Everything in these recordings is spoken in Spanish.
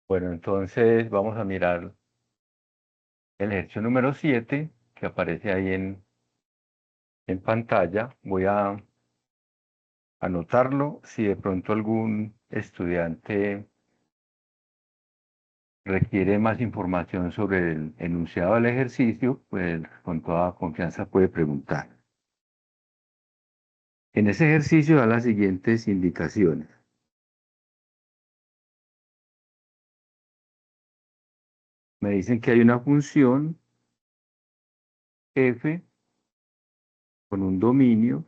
Bueno, entonces vamos a mirar el ejercicio número 7 que aparece ahí en pantalla. Voy a anotarlo. Si de pronto algún estudiante requiere más información sobre el enunciado del ejercicio, pues con toda confianza puede preguntar. En ese ejercicio da las siguientes indicaciones. Me dicen que hay una función f con un dominio.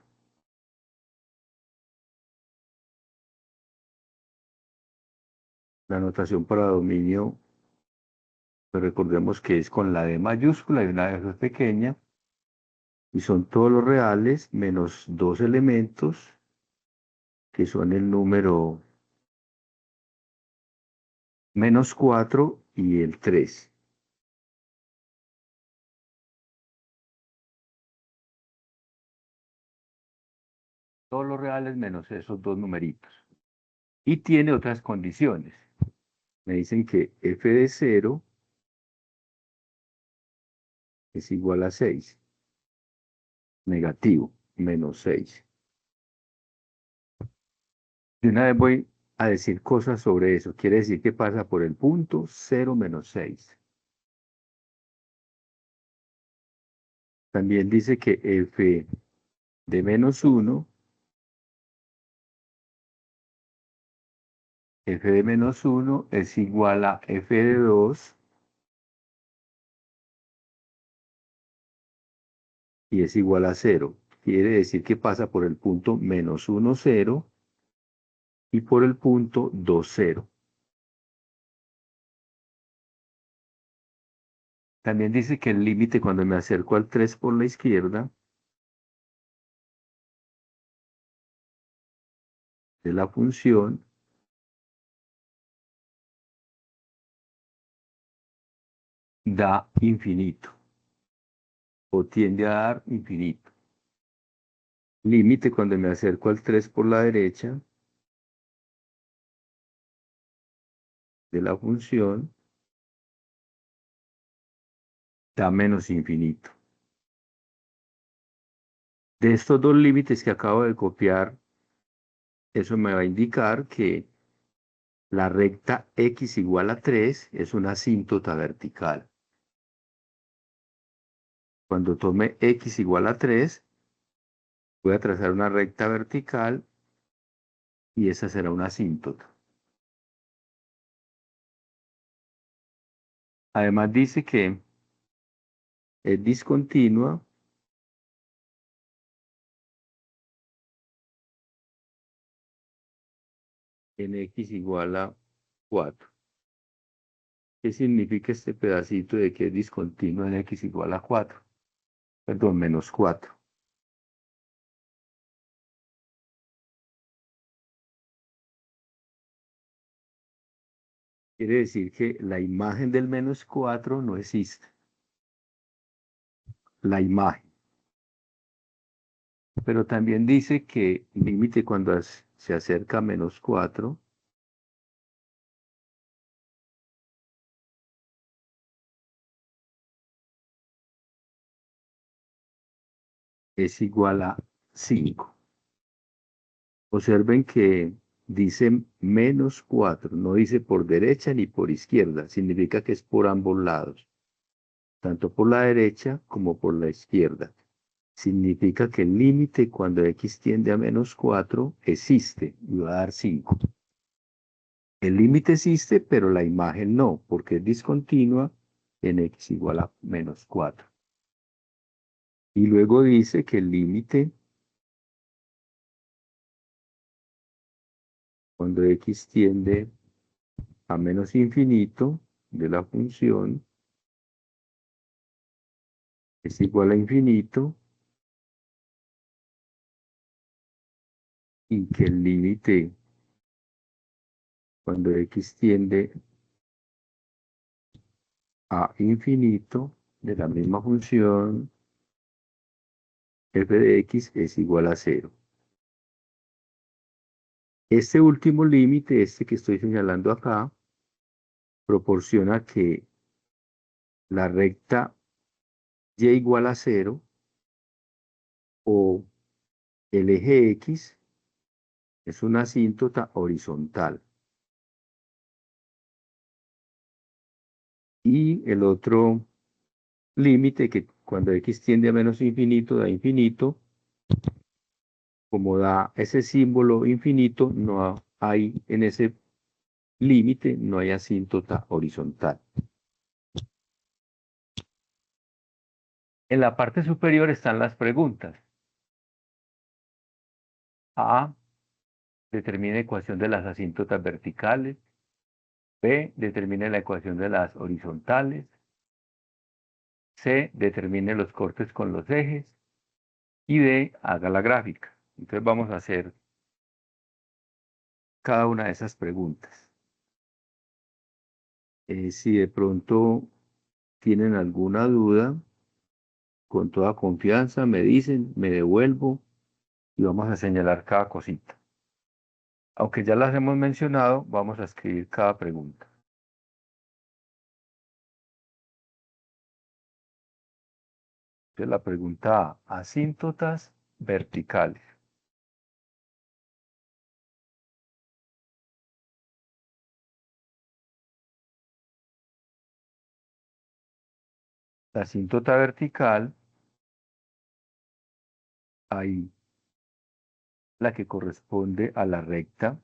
La notación para dominio, pues recordemos que es con la D mayúscula y una F pequeña, y son todos los reales menos dos elementos, que son el número -4 y el 3. Todos los reales menos esos dos numeritos. Y tiene otras condiciones. Me dicen que f de 0 es igual a 6, negativo, -6. De una vez voy a decir cosas sobre eso. Quiere decir que pasa por el punto 0 menos 6. También dice que f de -1, f de -1 es igual a f de 2 y es igual a 0. Quiere decir que pasa por el punto -1, 0 y por el punto 2, 0. También dice que el límite cuando me acerco al 3 por la izquierda de la función da infinito o tiende a dar infinito. Límite cuando me acerco al 3 por la derecha de la función da menos infinito. De estos dos límites que acabo de copiar, eso me va a indicar que la recta x igual a 3 es una asíntota vertical. Cuando tome x igual a 3, voy a trazar una recta vertical y esa será una asíntota. Además dice que es discontinua en x igual a 4. ¿Qué significa este pedacito de que es discontinua en x igual a 4? Perdón, -4. Quiere decir que la imagen del -4 no existe. La imagen. Pero también dice que límite cuando se acerca a -4 es igual a 5. Observen que dice -4, no dice por derecha ni por izquierda, significa que es por ambos lados, tanto por la derecha como por la izquierda. Significa que el límite cuando x tiende a -4 existe y va a dar 5. El límite existe, pero la imagen no, porque es discontinua en x igual a -4. Y luego dice que el límite cuando x tiende a menos infinito de la función es igual a infinito y que el límite cuando x tiende a infinito de la misma función f de x es igual a 0. Este último límite, este que estoy señalando acá, proporciona que la recta y igual a 0 o el eje X es una asíntota horizontal. Y el otro límite, que cuando X tiende a menos infinito, da infinito, como da ese símbolo infinito, no hay en ese límite, no hay asíntota horizontal. En la parte superior están las preguntas. A, determina ecuación de las asíntotas verticales. B, determine la ecuación de las horizontales. C, determine los cortes con los ejes. Y D, haga la gráfica. Entonces vamos a hacer cada una de esas preguntas. Si de pronto tienen alguna duda, con toda confianza me dicen, me devuelvo y vamos a señalar cada cosita. Aunque ya las hemos mencionado, vamos a escribir cada pregunta. Entonces la pregunta A, asíntotas verticales. La asíntota vertical, hay la que corresponde a la recta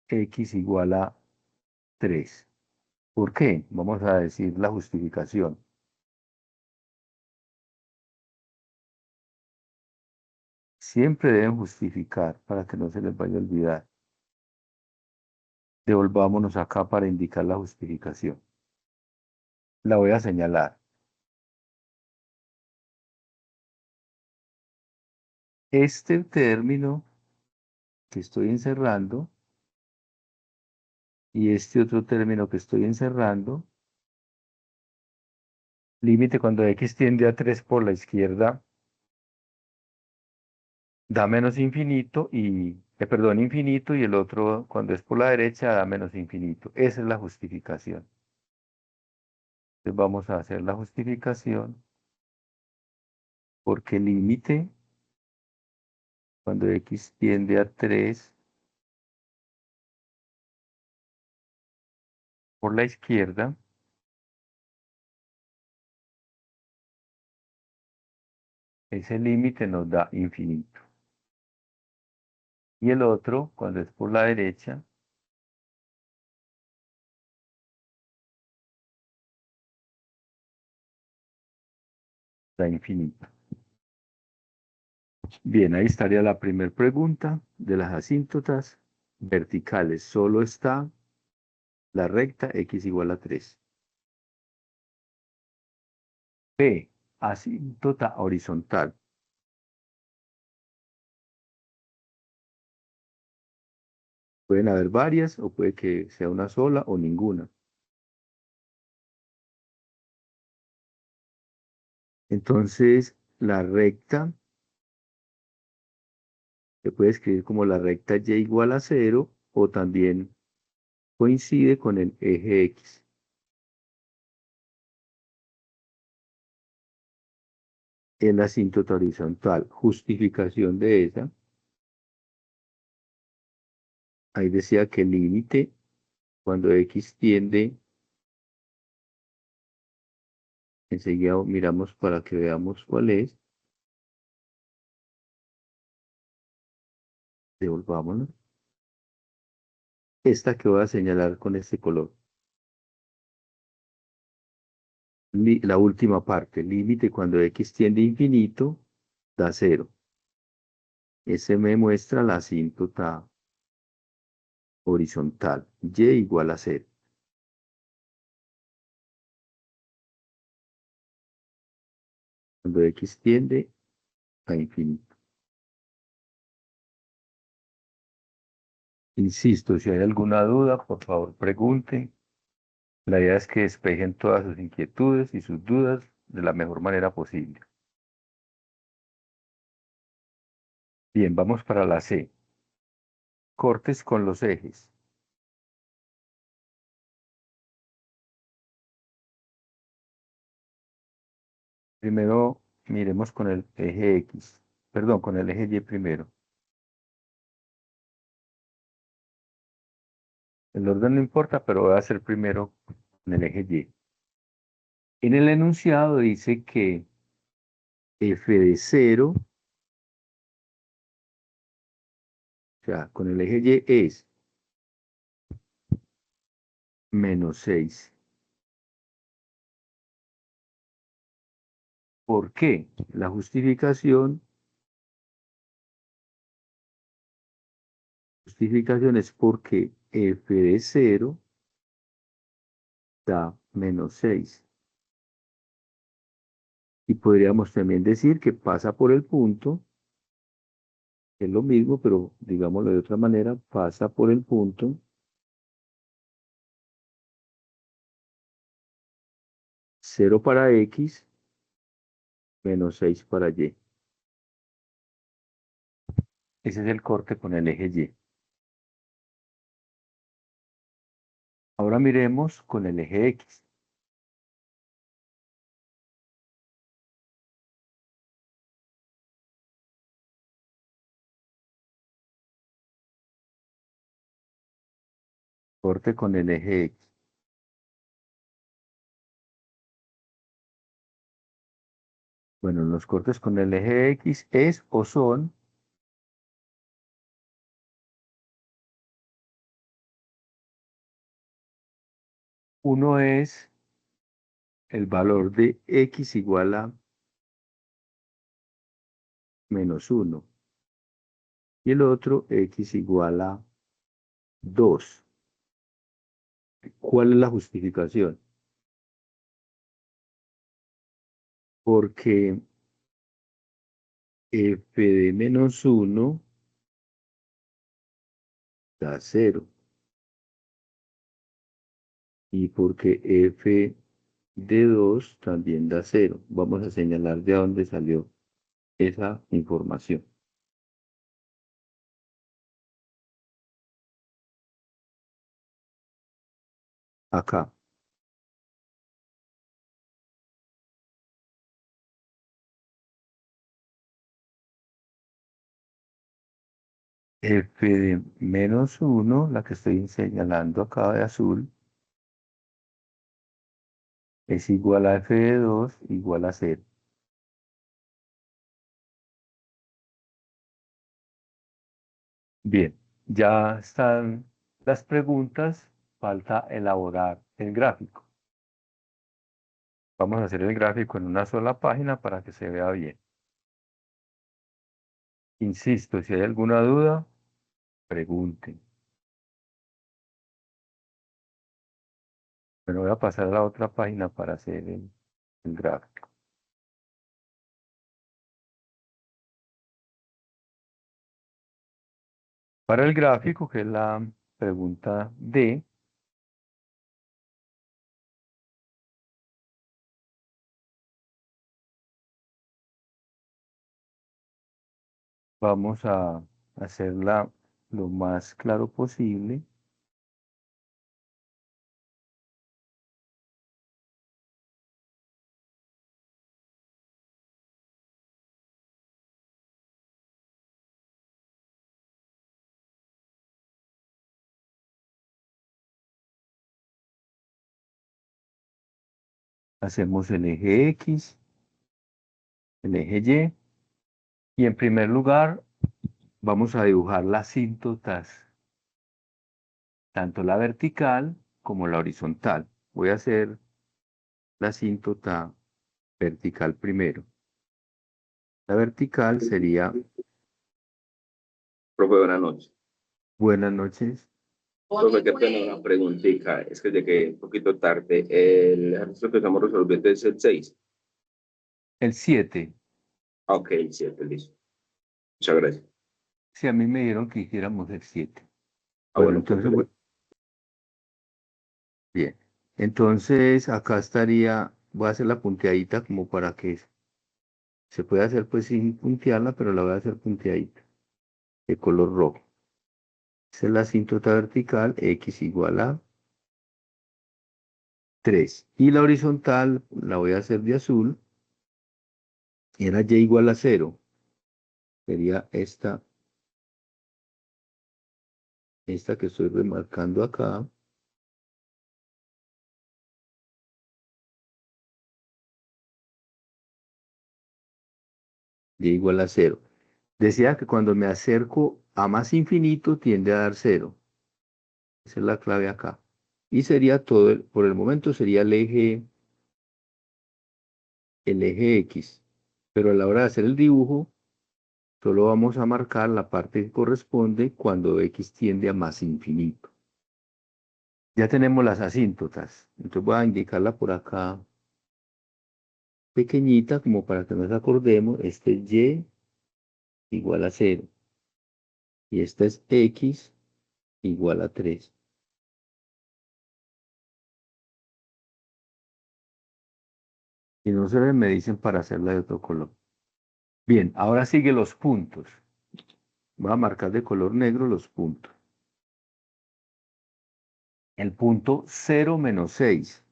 X igual a 3. ¿Por qué? Vamos a decir la justificación. Siempre deben justificar para que no se les vaya a olvidar. Devolvámonos acá para indicar la justificación. La voy a señalar. Este término que estoy encerrando y este otro término que estoy encerrando, límite cuando X tiende a 3 por la izquierda, da menos infinito y, perdón, infinito, y el otro cuando es por la derecha da menos infinito. Esa es la justificación. Entonces vamos a hacer la justificación porque límite cuando X tiende a 3 por la izquierda, ese límite nos da infinito. Y el otro, cuando es por la derecha, da infinito. Bien, ahí estaría la primera pregunta de las asíntotas verticales. Solo está la recta X igual a 3. B, asíntota horizontal. Pueden haber varias o puede que sea una sola o ninguna. Entonces, la recta se puede escribir como la recta Y igual a 0 o también coincide con el eje X. En la asíntota horizontal, justificación de esa, ahí decía que el límite cuando X tiende, enseguida miramos para que veamos cuál es, devolvámonos, esta que voy a señalar con este color. La última parte, límite cuando X tiende a infinito, da 0. Ese me muestra la asíntota horizontal, Y igual a 0. Cuando X tiende a infinito. Insisto, si hay alguna duda, por favor pregunten. La idea es que despejen todas sus inquietudes y sus dudas de la mejor manera posible. Bien, vamos para la C. Cortes con los ejes. Primero miremos con el eje X, perdón, con el eje Y primero. El orden no importa, pero voy a hacer primero con el eje Y. En el enunciado dice que f de 0, o sea, con el eje Y es -6. ¿Por qué? La justificación es porque f de 0 da -6. Y podríamos también decir que pasa por el punto, es lo mismo, pero digámoslo de otra manera, pasa por el punto 0 para X, -6 para Y. Ese es el corte con el eje Y. Ahora miremos con el eje X. Corte con el eje X. Bueno, los cortes con el eje X es o son uno es el valor de X igual a -1 y el otro X igual a 2. ¿Cuál es la justificación? Porque f de -1 da 0 y porque f de 2 también da 0. Vamos a señalar de dónde salió esa información. Acá. F de -1, la que estoy señalando acá de azul, es igual a f de 2 igual a 0. Bien, ya están las preguntas, falta elaborar el gráfico. Vamos a hacer el gráfico en una sola página para que se vea bien. Insisto, si hay alguna duda, pregunten. Pero voy a pasar a la otra página para hacer el gráfico. Para el gráfico, que es la pregunta D, vamos a hacerla lo más claro posible. Hacemos el eje X, el eje Y en primer lugar vamos a dibujar las asíntotas, tanto la vertical como la horizontal. Voy a hacer la asíntota vertical primero. La vertical sería Profe, buenas noches. buenas noches. Profe, qué pena una preguntita. Es que llegué un poquito tarde. El ejercicio que estamos resolviendo es el 6. El 7. Ah, ok, el 7, listo. Muchas gracias. Si a mí me dieron que hiciéramos el 7. Ah, Bueno, bueno, entonces, profe. bien. Entonces, acá estaría, voy a hacer la punteadita como para que se pueda hacer pues sin puntearla, pero la voy a hacer punteadita, de color rojo. Esa es la asíntota vertical, X igual a 3. Y la horizontal la voy a hacer de azul, era y igual a 0. Sería esta que estoy remarcando acá. Y igual a 0. Decía que cuando me acerco a más infinito tiende a dar 0. Esa es la clave acá. Y sería todo, por el momento sería el eje X. Pero a la hora de hacer el dibujo, solo vamos a marcar la parte que corresponde cuando X tiende a más infinito. Ya tenemos las asíntotas. Entonces voy a indicarla por acá pequeñita, como para que nos acordemos. Este es Y igual a 0. Y esta es X igual a 3. Y no se me dicen para hacerla de otro color. Bien, ahora sigue los puntos. Voy a marcar de color negro los puntos. El punto 0 menos 6.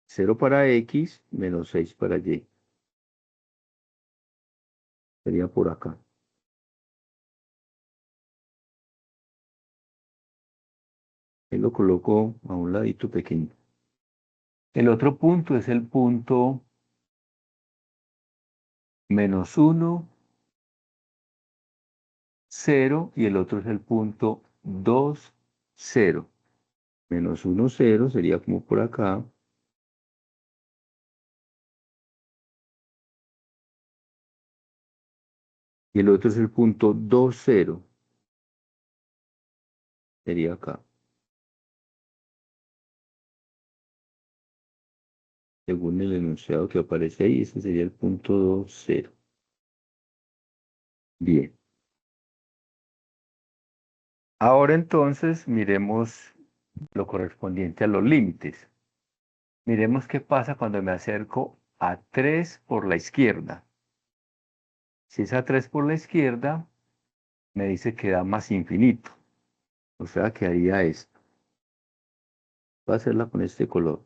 0 para X menos 6 para Y. Sería por acá. Y lo coloco a un ladito pequeño. El otro punto es el punto menos 1, 0, y el otro es el punto 2, 0. Menos 1, 0 sería como por acá. Y el otro es el punto 2, 0. Sería acá. Según el enunciado que aparece ahí, ese sería el punto 2, 0. Bien. Ahora entonces miremos lo correspondiente a los límites. Miremos qué pasa cuando me acerco a 3 por la izquierda. Si es a 3 por la izquierda, me dice que da más infinito. O sea que haría esto. Voy a hacerla con este color.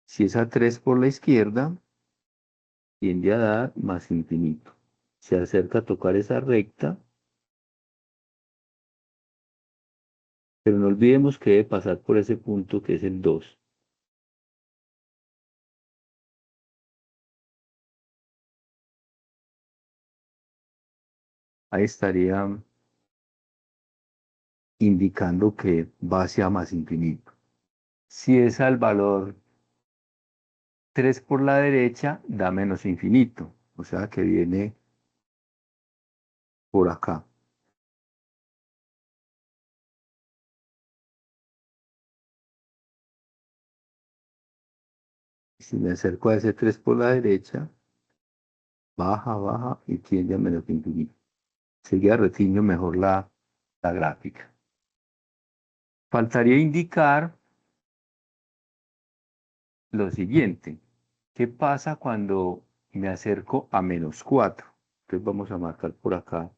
Si es a 3 por la izquierda, tiende a dar más infinito. Se acerca a tocar esa recta, pero no olvidemos que debe pasar por ese punto que es el 2. Ahí estaría indicando que va hacia más infinito. Si es al valor 3 por la derecha, da menos infinito. O sea que viene por acá. Si me acerco a ese 3 por la derecha, baja, baja y tiende a menos infinito. Seguida retiño mejor la gráfica. Faltaría indicar lo siguiente. ¿Qué pasa cuando me acerco a menos 4? Entonces vamos a marcar por acá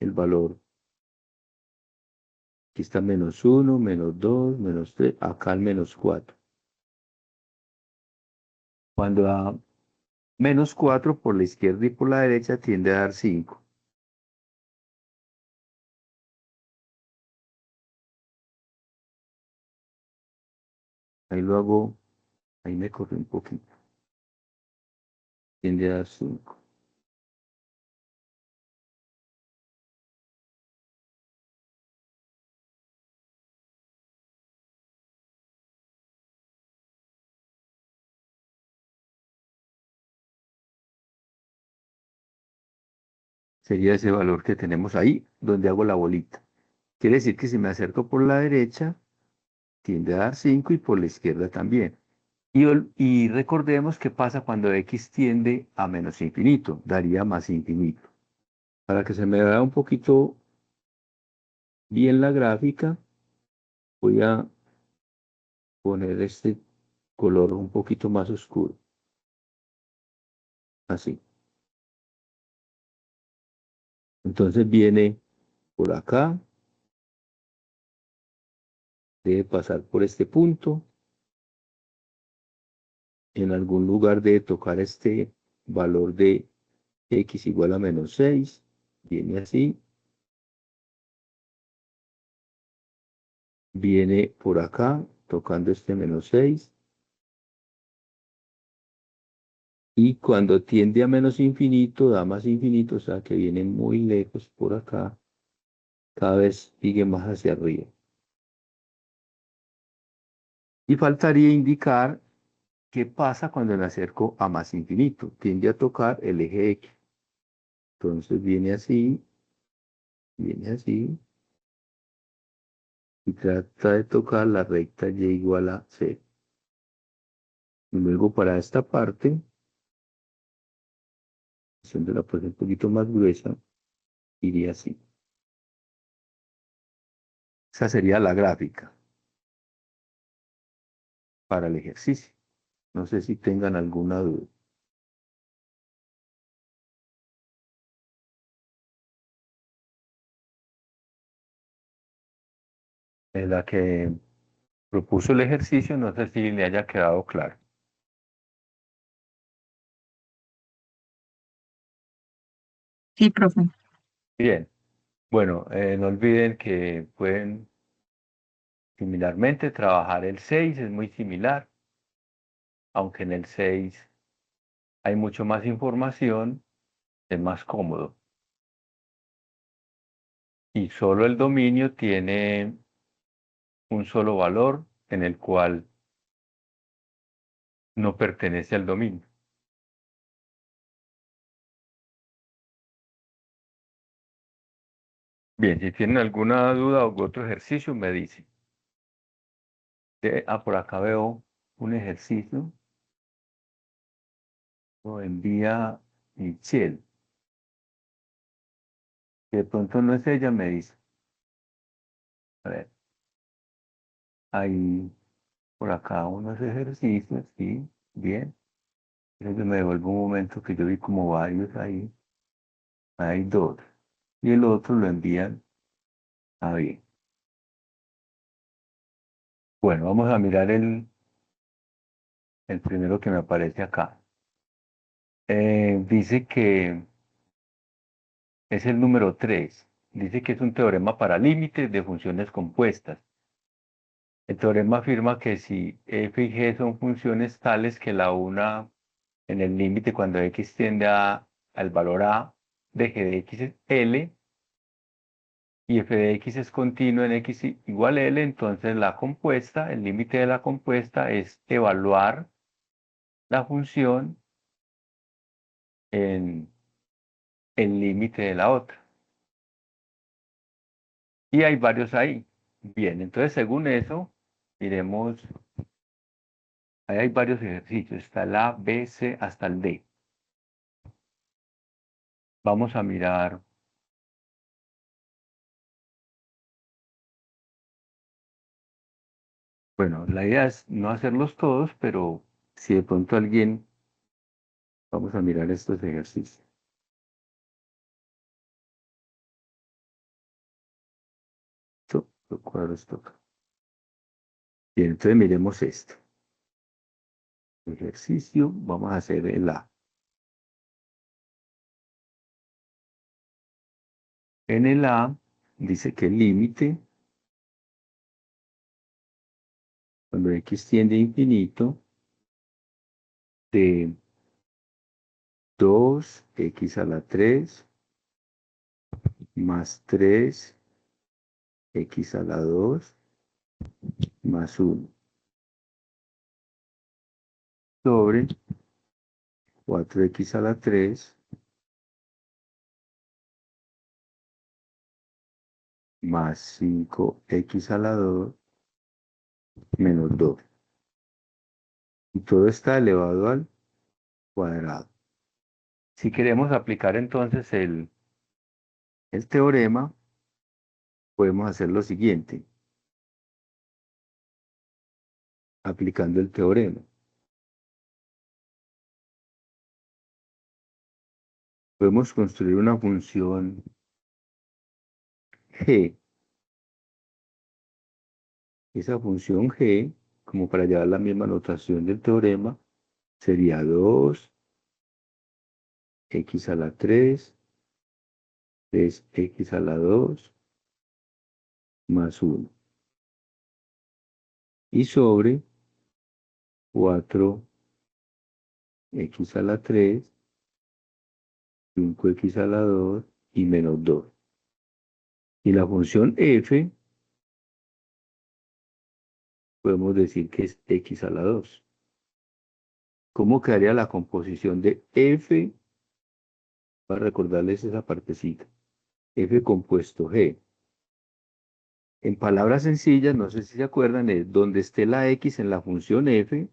el valor. Aquí está menos 1, menos 2, menos 3, acá el menos 4. Cuando da menos 4 por la izquierda y por la derecha tiende a dar 5. Ahí lo hago, ahí me corre un poquito. Tiende a dar 5. Sería ese valor que tenemos ahí, donde hago la bolita. Quiere decir que si me acerco por la derecha, tiende a dar 5 y por la izquierda también. Y recordemos qué pasa cuando x tiende a menos infinito, daría más infinito. Para que se me vea un poquito bien la gráfica, voy a poner este color un poquito más oscuro. Así. Entonces viene por acá, debe pasar por este punto en algún lugar debe tocar este valor de x igual a menos 6. Viene así. Viene por acá, tocando este menos 6. Y cuando tiende a menos infinito, da más infinito, o sea que viene muy lejos por acá. Cada vez sigue más hacia arriba. Y faltaría indicar qué pasa cuando me acerco a más infinito. Tiende a tocar el eje X. Entonces viene así, y trata de tocar la recta y igual a 0. Y luego para esta parte, haciéndola pues un poquito más gruesa, iría así. Esa sería la gráfica para el ejercicio. No sé si tengan alguna duda. En la que propuso el ejercicio, no sé si le haya quedado claro. Sí, profe. Bien, bueno, no olviden que pueden similarmente trabajar el 6, es muy similar, aunque en el 6 hay mucho más información, es más cómodo. Y solo el dominio tiene un solo valor en el cual no pertenece al dominio. Bien, si tienen alguna duda o otro ejercicio, me dicen. Por acá veo un ejercicio. Lo envía Michelle. Que de pronto no es ella, me dice. A ver, hay por acá unos ejercicios, sí, bien. Creo que me devuelvo un momento que yo vi como varios ahí. Hay dos. Y el otro lo envían a bien. Bueno, vamos a mirar el primero que me aparece acá. Dice que es el número 3. Dice que es un teorema para límites de funciones compuestas. El teorema afirma que si f y g son funciones tales que la una en el límite cuando x tiende al valor a de g de x es L y f de x es continuo en x igual a L, entonces la compuesta, el límite de la compuesta es evaluar la función en el límite de la otra. Y hay varios ahí. Bien, entonces según eso, miremos, ahí hay varios ejercicios, está el A, B, C hasta el D. Vamos a mirar. Bueno, la idea es no hacerlos todos, pero si de pronto alguien, vamos a mirar estos ejercicios. Los cuadros toca. Bien, entonces miremos esto. Ejercicio, vamos a hacer el A. En el A dice que el límite, cuando x tiende a infinito, de 2x a la 3 más 3x a la 2 más 1 sobre 4x a la 3 más 5x a la 2 menos 2. Y todo está elevado al cuadrado. Si queremos aplicar entonces el teorema, podemos hacer lo siguiente, aplicando el teorema. Podemos construir una función g. Esa función g, como para llevar la misma notación del teorema, sería 2, x a la 3, 3x a la 2, más 1. Y sobre 4x a la 3, 5x a la 2 y menos 2. Y la función f, podemos decir que es x a la 2. ¿Cómo quedaría la composición de f? Para recordarles esa partecita. F compuesto G. En palabras sencillas, no sé si se acuerdan, es donde esté la x en la función f,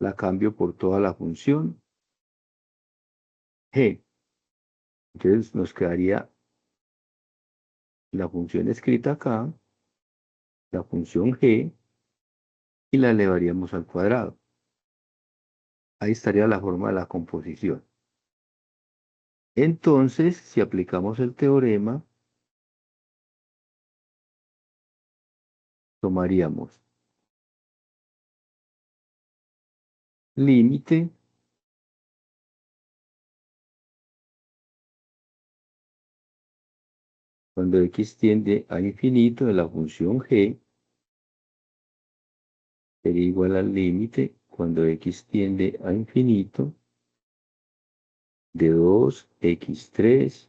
la cambio por toda la función G. Entonces nos quedaría la función escrita acá, la función G, y la elevaríamos al cuadrado. Ahí estaría la forma de la composición. Entonces, si aplicamos el teorema, tomaríamos límite cuando x tiende a infinito de la función G, sería igual al límite cuando x tiende a infinito de 2x3,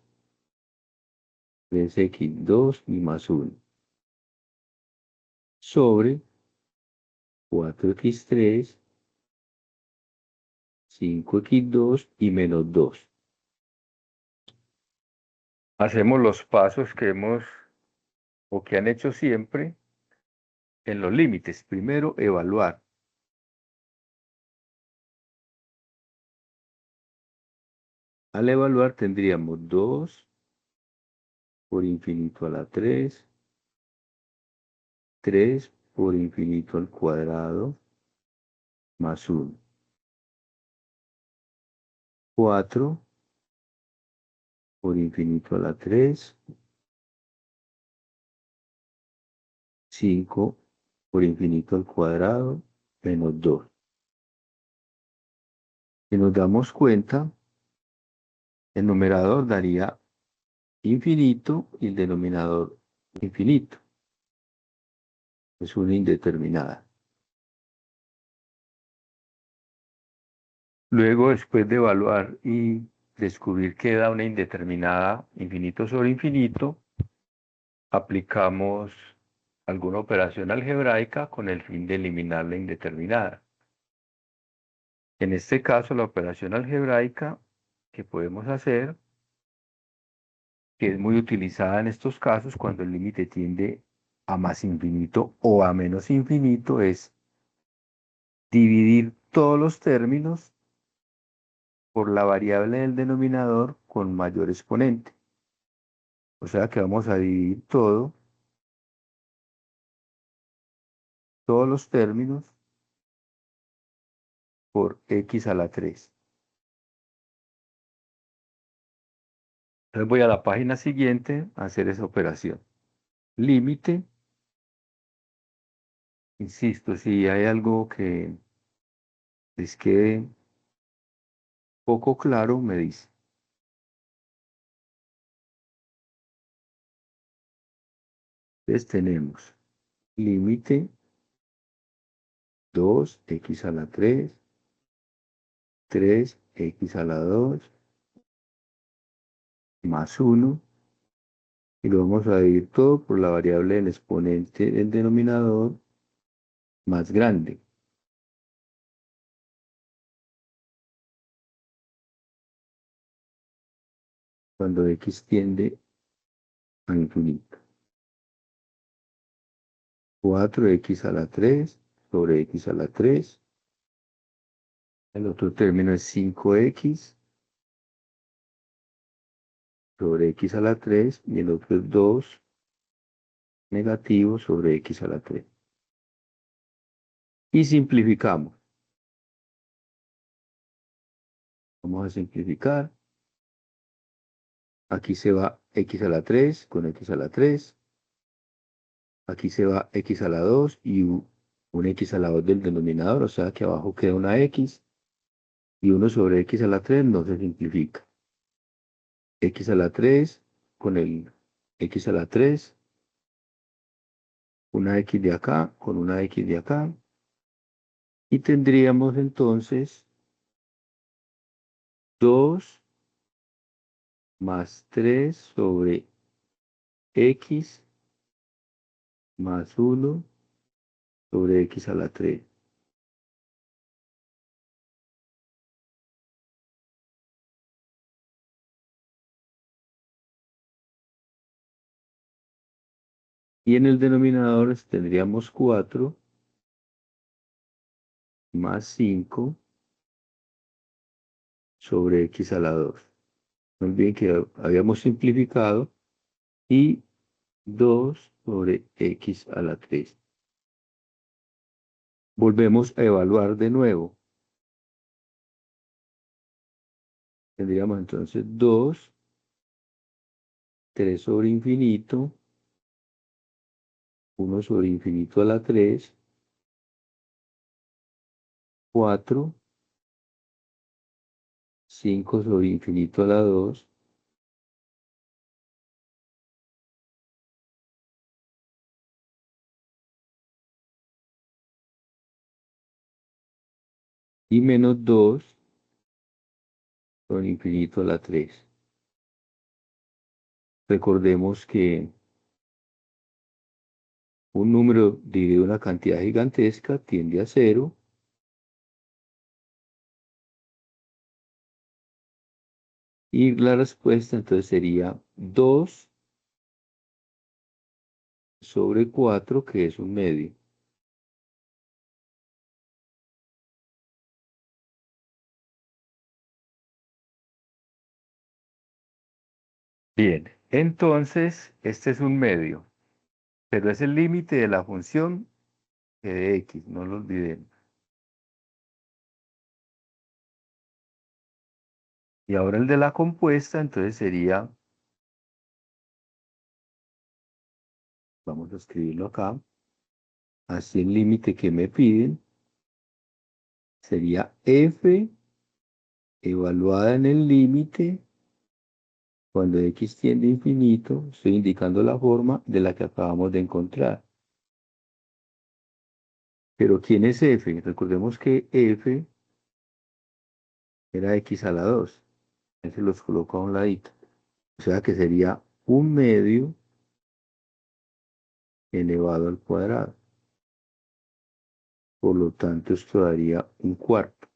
3x2 y más 1, sobre 4x3, 5x2 y menos 2. Hacemos los pasos que hemos o que han hecho siempre en los límites. Primero, evaluar. Al evaluar tendríamos 2 por infinito a la 3, 3 por infinito al cuadrado, más 1. 4 por infinito a la 3, 5 por infinito al cuadrado, menos 2. Si nos damos cuenta, el numerador daría infinito y el denominador infinito. Es una indeterminada. Luego, después de evaluar y descubrir que da una indeterminada infinito sobre infinito, aplicamos alguna operación algebraica con el fin de eliminar la indeterminada. En este caso, la operación algebraica que podemos hacer, que es muy utilizada en estos casos cuando el límite tiende a más infinito o a menos infinito, es dividir todos los términos por la variable del denominador con mayor exponente. O sea que vamos a dividir todos los términos por x a la 3. Entonces voy a la página siguiente a hacer esa operación. Límite. Insisto, si hay algo que les quede poco claro, me dice. Entonces tenemos límite 2x a la 3, 3x a la 2, más 1, y lo vamos a dividir todo por la variable del exponente del denominador más grande. Cuando x tiende a infinito. 4x a la 3 sobre x a la 3. El otro término es 5x sobre x a la 3 y el otro es 2 negativo sobre x a la 3. Y simplificamos. Vamos a simplificar. Aquí se va x a la 3 con x a la 3. Aquí se va x a la 2 y un x a la 2 del denominador, o sea que abajo queda una x, y 1 sobre x a la 3 no se simplifica. X a la 3 con el x a la 3, una x de acá con una x de acá, y tendríamos entonces 2 más 3 sobre x más 1 sobre x a la 3. Y en el denominador tendríamos 4 más 5 sobre x a la 2. No olviden que habíamos simplificado y 2 sobre x a la 3. Volvemos a evaluar de nuevo. Tendríamos entonces 2, 3 sobre infinito, 1 sobre infinito a la 3, 4, 5 sobre infinito a la 2, y menos 2 sobre infinito a la 3. Recordemos que un número dividido en una cantidad gigantesca tiende a 0. Y la respuesta entonces sería 2 sobre 4, que es un medio. Bien, entonces este es un medio, pero es el límite de la función de x, no lo olvidemos. Y ahora el de la compuesta, entonces sería, vamos a escribirlo acá, así el límite que me piden sería f evaluada en el límite cuando x tiende a infinito, estoy indicando la forma de la que acabamos de encontrar. Pero ¿quién es f? Recordemos que f era x a la 2. Se los coloco a un ladito. O sea que sería un medio elevado al cuadrado. Por lo tanto, esto daría un cuarto.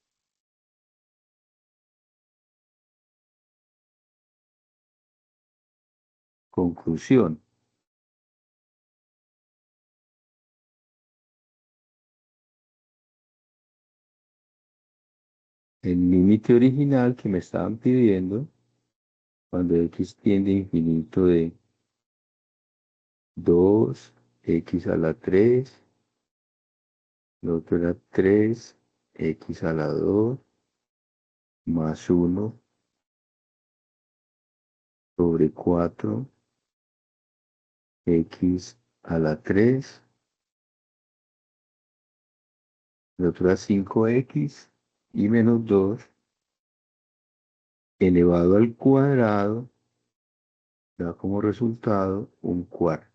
Conclusión. El límite original que me estaban pidiendo, cuando x tiende a infinito de 2x a la 3, lo otro era 3x a la 2, más 1 sobre 4x a la 3, lo otro era 5x y menos 2 elevado al cuadrado da como resultado un cuarto.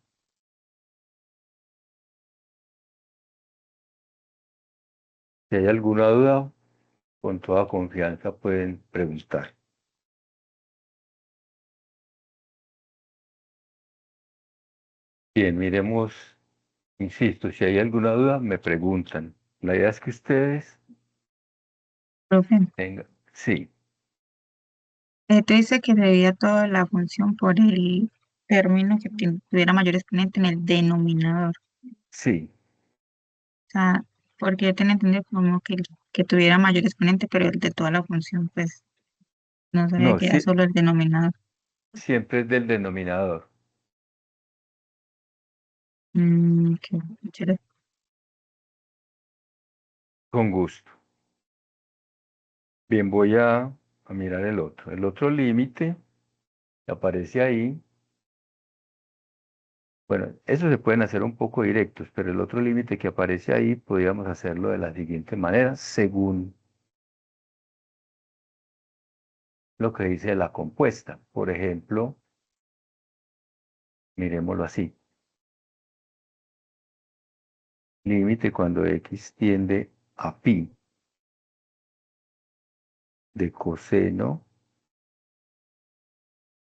Si hay alguna duda, con toda confianza pueden preguntar. Bien, miremos, insisto, si hay alguna duda, me preguntan. La idea es que ustedes Profe, tengan, sí, tú dice que se debía toda la función por el término que tuviera mayor exponente en el denominador. sí, O sea, porque yo tenía entendido como que, que tuviera mayor exponente, pero el de toda la función, pues no sabía no, que era sí, solo el denominador. siempre es del denominador, Qué chévere. con gusto. Bien, voy a mirar el otro. El otro límite que aparece ahí Bueno, eso se pueden hacer un poco directos, pero el otro límite que aparece ahí podríamos hacerlo de la siguiente manera, según lo que dice la compuesta. Por ejemplo, miremoslo así. Límite cuando x tiende a pi de coseno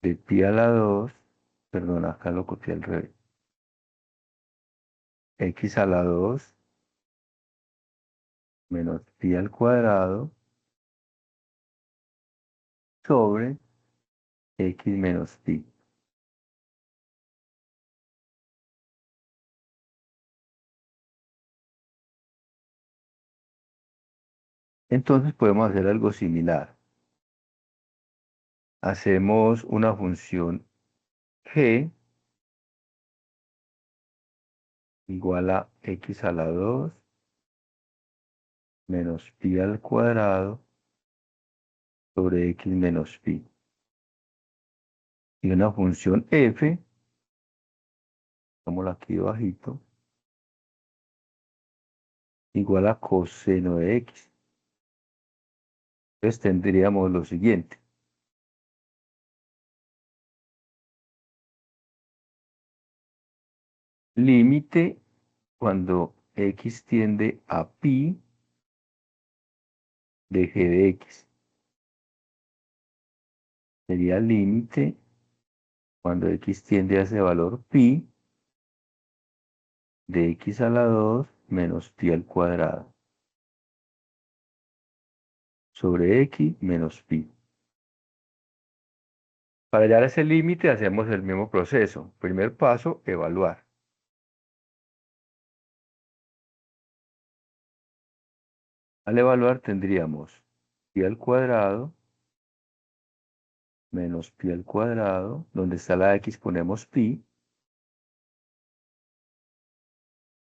de pi a la 2, perdón, acá lo copié al revés, x a la 2 menos pi al cuadrado sobre x menos pi. Entonces podemos hacer algo similar. Hacemos una función g igual a x a la 2 menos pi al cuadrado sobre x menos pi. Y una función f, como aquí bajito, igual a coseno de x. Entonces tendríamos lo siguiente. Límite cuando x tiende a pi de g de x. Sería límite cuando x tiende a ese valor pi de x a la 2 menos pi al cuadrado sobre x menos pi. Para hallar ese límite hacemos el mismo proceso. Primer paso, evaluar. Al evaluar tendríamos pi al cuadrado menos pi al cuadrado. Donde está la x ponemos pi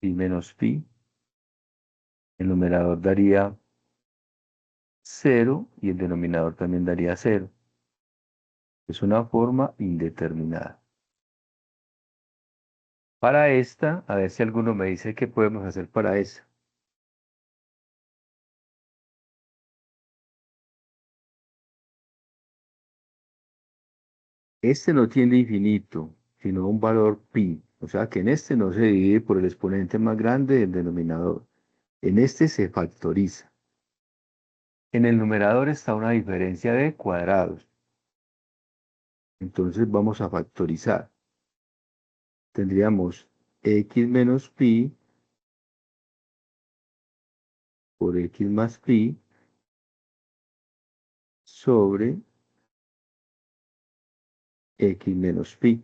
menos pi. El numerador daría 0 y el denominador también daría 0. Es una forma indeterminada. Para esta, a ver si alguno me dice qué podemos hacer para esa. Este no tiende a infinito, sino a un valor pi. O sea que en este no se divide por el exponente más grande del denominador. En este se factoriza. En el numerador está una diferencia de cuadrados. Entonces vamos a factorizar. Tendríamos x menos pi por x más pi sobre x menos pi.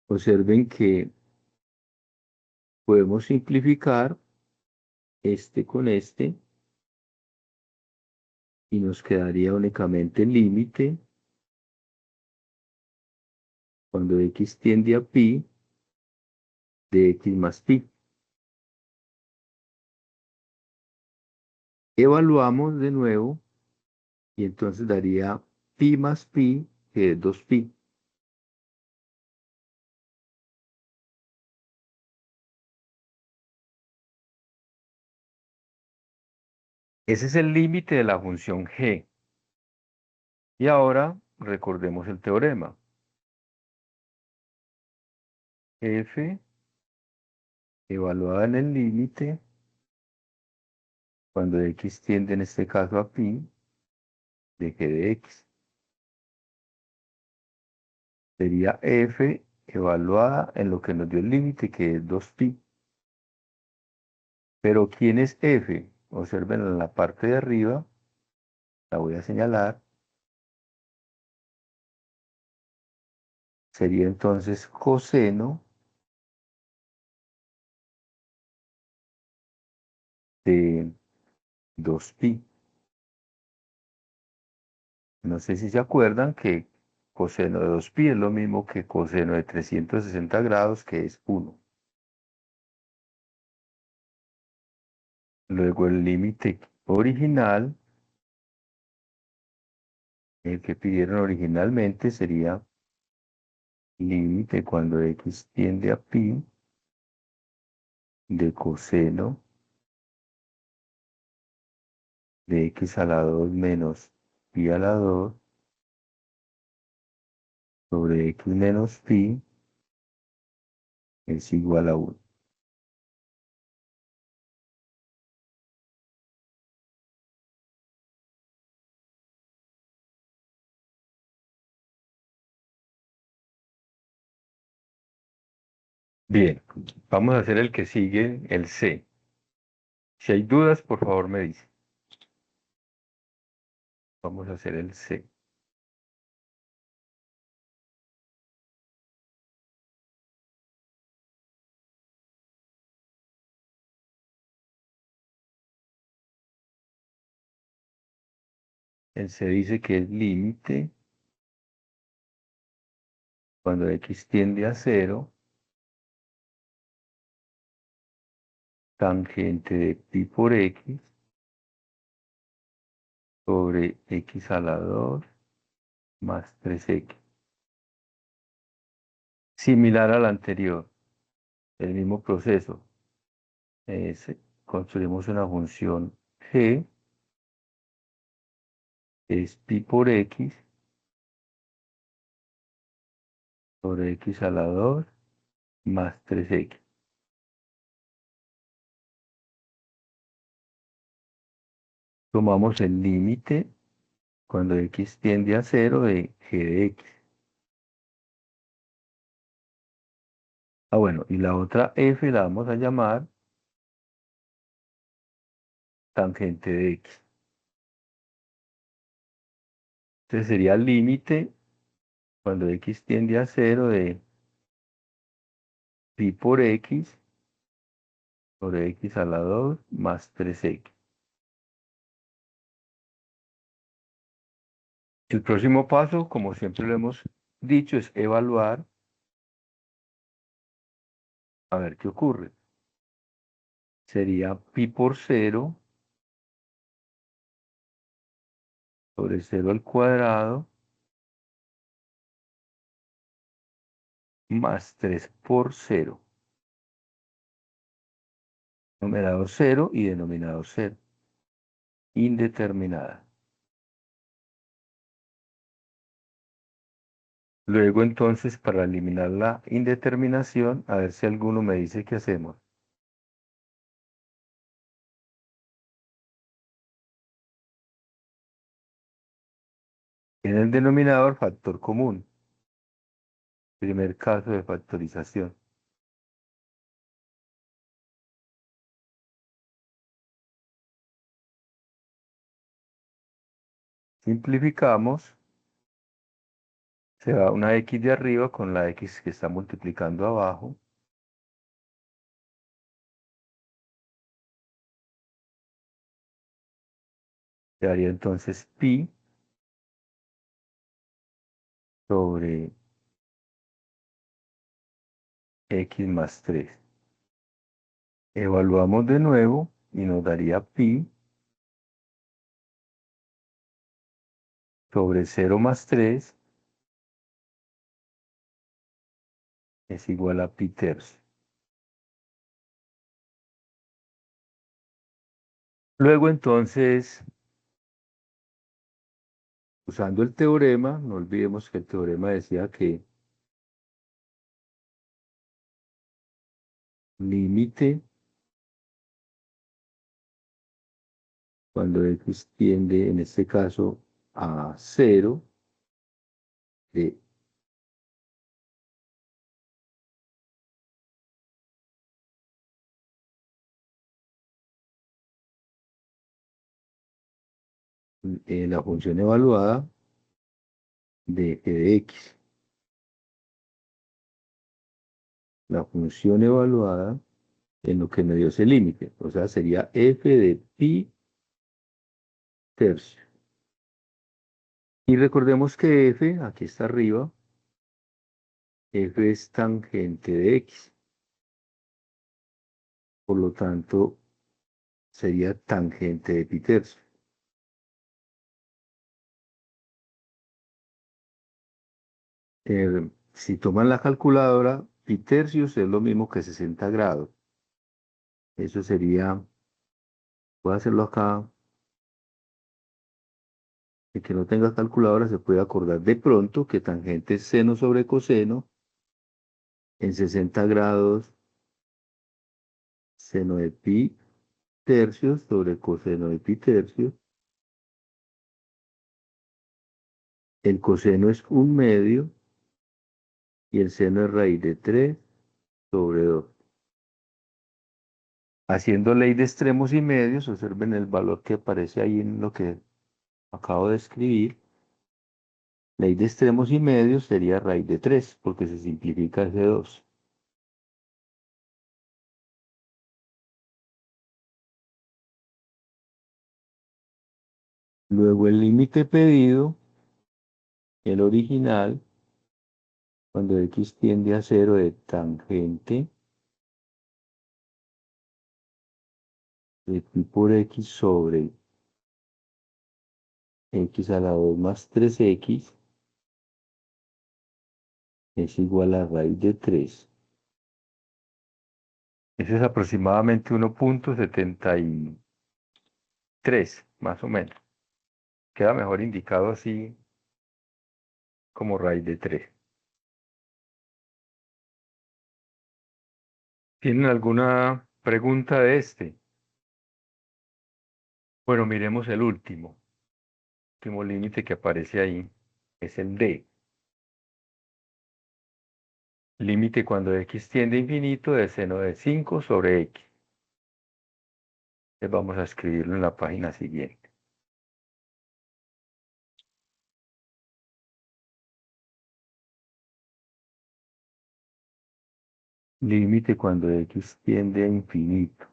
Observen que podemos simplificar este con este y nos quedaría únicamente el límite cuando x tiende a pi de x más pi. Evaluamos de nuevo y entonces daría pi más pi, que es 2pi. Ese es el límite de la función g. Y ahora recordemos el teorema. F evaluada en el límite cuando x tiende en este caso a pi de g de x. Sería f evaluada en lo que nos dio el límite, que es 2pi. Pero ¿quién es f? Observen en la parte de arriba, la voy a señalar. Sería entonces coseno de 2pi. No sé si se acuerdan que coseno de 2pi es lo mismo que coseno de 360 grados, que es 1. Luego el límite original, el que pidieron originalmente, sería límite cuando x tiende a pi de coseno de x a la 2 menos pi a la 2 sobre x menos pi es igual a 1. Bien, vamos a hacer el que sigue, el C. Si hay dudas, por favor me dice. Vamos a hacer el C. El C dice que es límite cuando x tiende a 0, tangente de pi por x sobre x a la 2 más 3x. Similar al anterior, el mismo proceso. Construimos una función g, que es pi por x sobre x a la 2 más 3x. Tomamos el límite cuando x tiende a 0 de g de x. Ah, bueno, y la otra f la vamos a llamar tangente de x. Entonces sería el límite cuando x tiende a 0 de pi por x sobre x a la 2 más 3x. El próximo paso, como siempre lo hemos dicho, es evaluar a ver qué ocurre. Sería pi por 0 sobre 0 al cuadrado más 3 por 0. Numerador 0 y denominador 0. Indeterminada. Luego entonces, para eliminar la indeterminación, a ver si alguno me dice qué hacemos. En el denominador, factor común. Primer caso de factorización. Simplificamos. Se va una x de arriba con la x que está multiplicando abajo. Se daría entonces pi sobre x más 3. Evaluamos de nuevo y nos daría pi sobre 0 más 3 es igual a pi tercio. Luego entonces, usando el teorema, no olvidemos que el teorema decía que límite cuando x tiende, en este caso, a 0 de la función evaluada de g de x. La función evaluada en lo que me dio ese límite. O sea, sería f de pi tercio. Y recordemos que f, aquí está arriba, f es tangente de x. Por lo tanto, sería tangente de pi tercio. si toman la calculadora, pi tercios es lo mismo que 60 grados. Eso sería, voy a hacerlo acá. El que no tenga calculadora se puede acordar de pronto que tangente es seno sobre coseno en 60 grados, seno de pi tercios sobre coseno de pi tercios. El coseno es 1/2 y el seno es raíz de 3 sobre 2. Haciendo ley de extremos y medios, observen el valor que aparece ahí en lo que acabo de escribir. Ley de extremos y medios sería raíz de 3, porque se simplifica ese 2. Luego el límite pedido, el original, cuando x tiende a 0 de tangente de pi por x sobre x a la 2 más 3x es igual a raíz de 3. Ese es aproximadamente 1,73, más o menos. Queda mejor indicado así como raíz de 3. ¿Tienen alguna pregunta de este? Bueno, miremos el último límite que aparece ahí, es el d. Límite cuando x tiende a infinito de seno de 5 sobre x. Entonces vamos a escribirlo en la página siguiente. Límite cuando x tiende a infinito.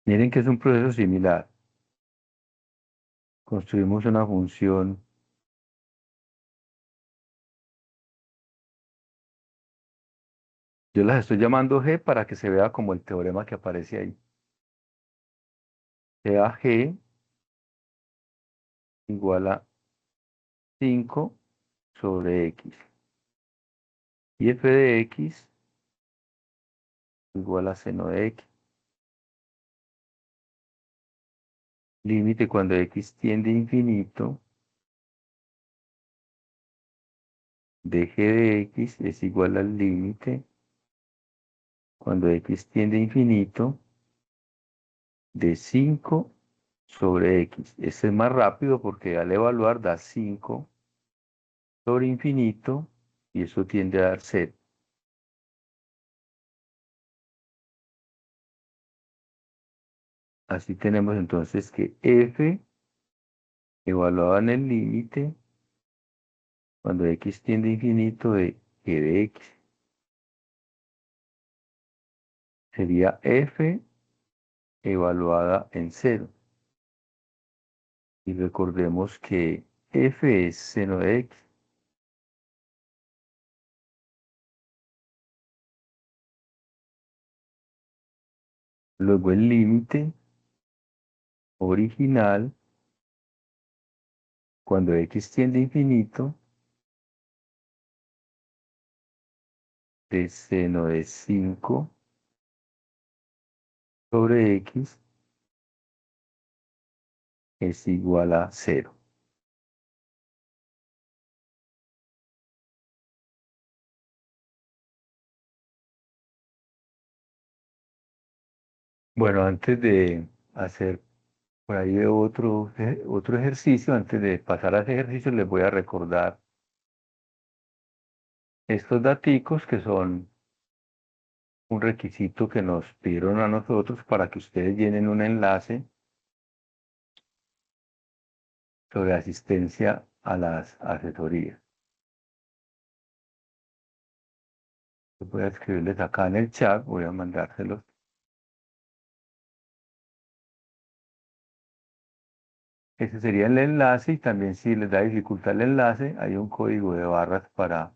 Miren que es un proceso similar. Construimos una función yo las estoy llamando g para que se vea como el teorema que aparece ahí. Sea g igual a 5 sobre x. Y f de x igual a seno de x. Límite cuando x tiende a infinito de g de x es igual al límite cuando x tiende a infinito de 5 sobre x. Este es más rápido porque al evaluar da 5 sobre infinito y eso tiende a dar 0. Así tenemos entonces que f evaluado en el límite cuando x tiende a infinito de g de x sería f evaluada en 0. Y recordemos que f es seno de x. Luego el límite original cuando x tiende a infinito de seno de 5 sobre x es igual a 0. Bueno, antes de hacer por ahí otro ejercicio, antes de pasar a ese ejercicio, les voy a recordar estos daticos que son un requisito que nos pidieron a nosotros para que ustedes llenen un enlace sobre asistencia a las asesorías. Voy a escribirles acá en el chat, voy a mandárselos. Ese sería el enlace y también si les da dificultad el enlace, hay un código de barras para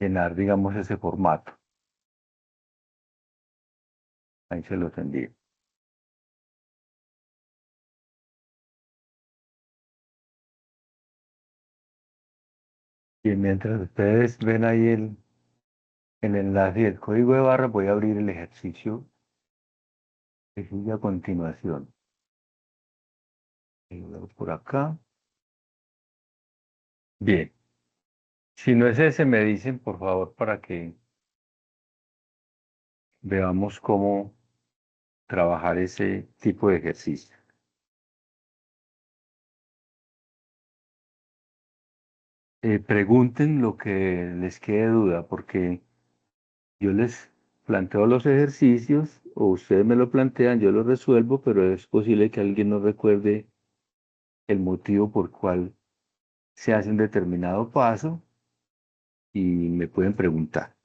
llenar, digamos, ese formato. Ahí se los envío. Y mientras ustedes ven ahí el enlace y el código de barra, voy a abrir el ejercicio que sigue a continuación. Y luego por acá. Bien. Si no es ese, me dicen, por favor, para que veamos cómo trabajar ese tipo de ejercicio. Pregunten lo que les quede duda, porque yo les planteo los ejercicios o ustedes me lo plantean, yo lo resuelvo, pero es posible que alguien no recuerde el motivo por cual se hace un determinado paso y me pueden preguntar.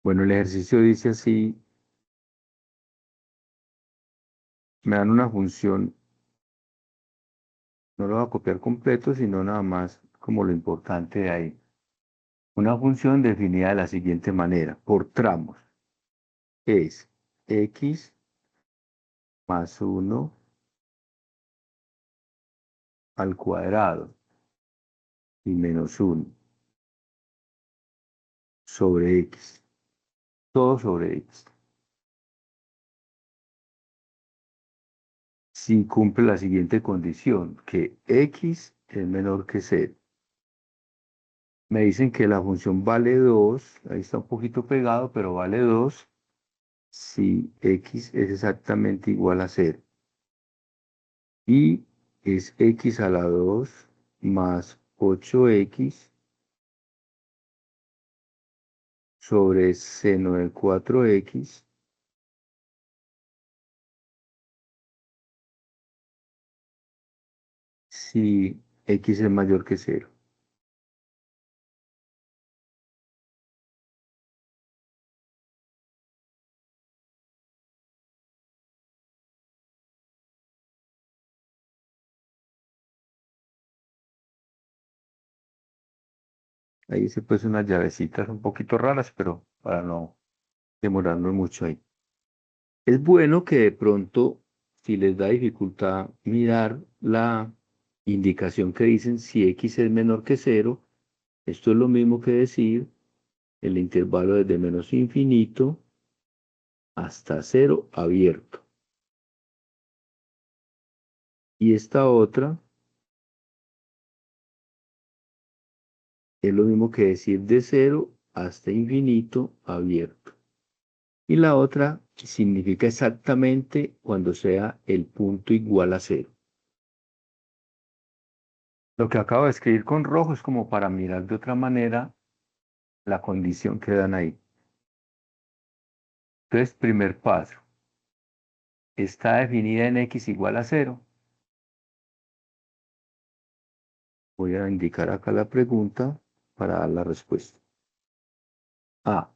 Bueno, el ejercicio dice así, me dan una función, no lo voy a copiar completo, sino nada más como lo importante de ahí. Una función definida de la siguiente manera, por tramos, es x más 1 al cuadrado y menos 1 sobre x, todo sobre x. Si cumple la siguiente condición, que x es menor que 0. Me dicen que la función vale 2, ahí está un poquito pegado, pero vale 2 si x es exactamente igual a 0. Y es x a la 2 más 8x sobre seno de 4x si x es mayor que 0. Ahí se puso unas llavecitas un poquito raras, pero para no demorarnos mucho ahí. Es bueno que de pronto, si les da dificultad mirar la indicación que dicen si x es menor que 0, esto es lo mismo que decir el intervalo desde menos infinito hasta 0 abierto. Y esta otra es lo mismo que decir de 0 hasta infinito abierto. Y la otra significa exactamente cuando sea el punto igual a 0. Lo que acabo de escribir con rojo es como para mirar de otra manera la condición que dan ahí. Entonces, primer paso. Está definida en x igual a 0. Voy a indicar acá la pregunta para dar la respuesta. A.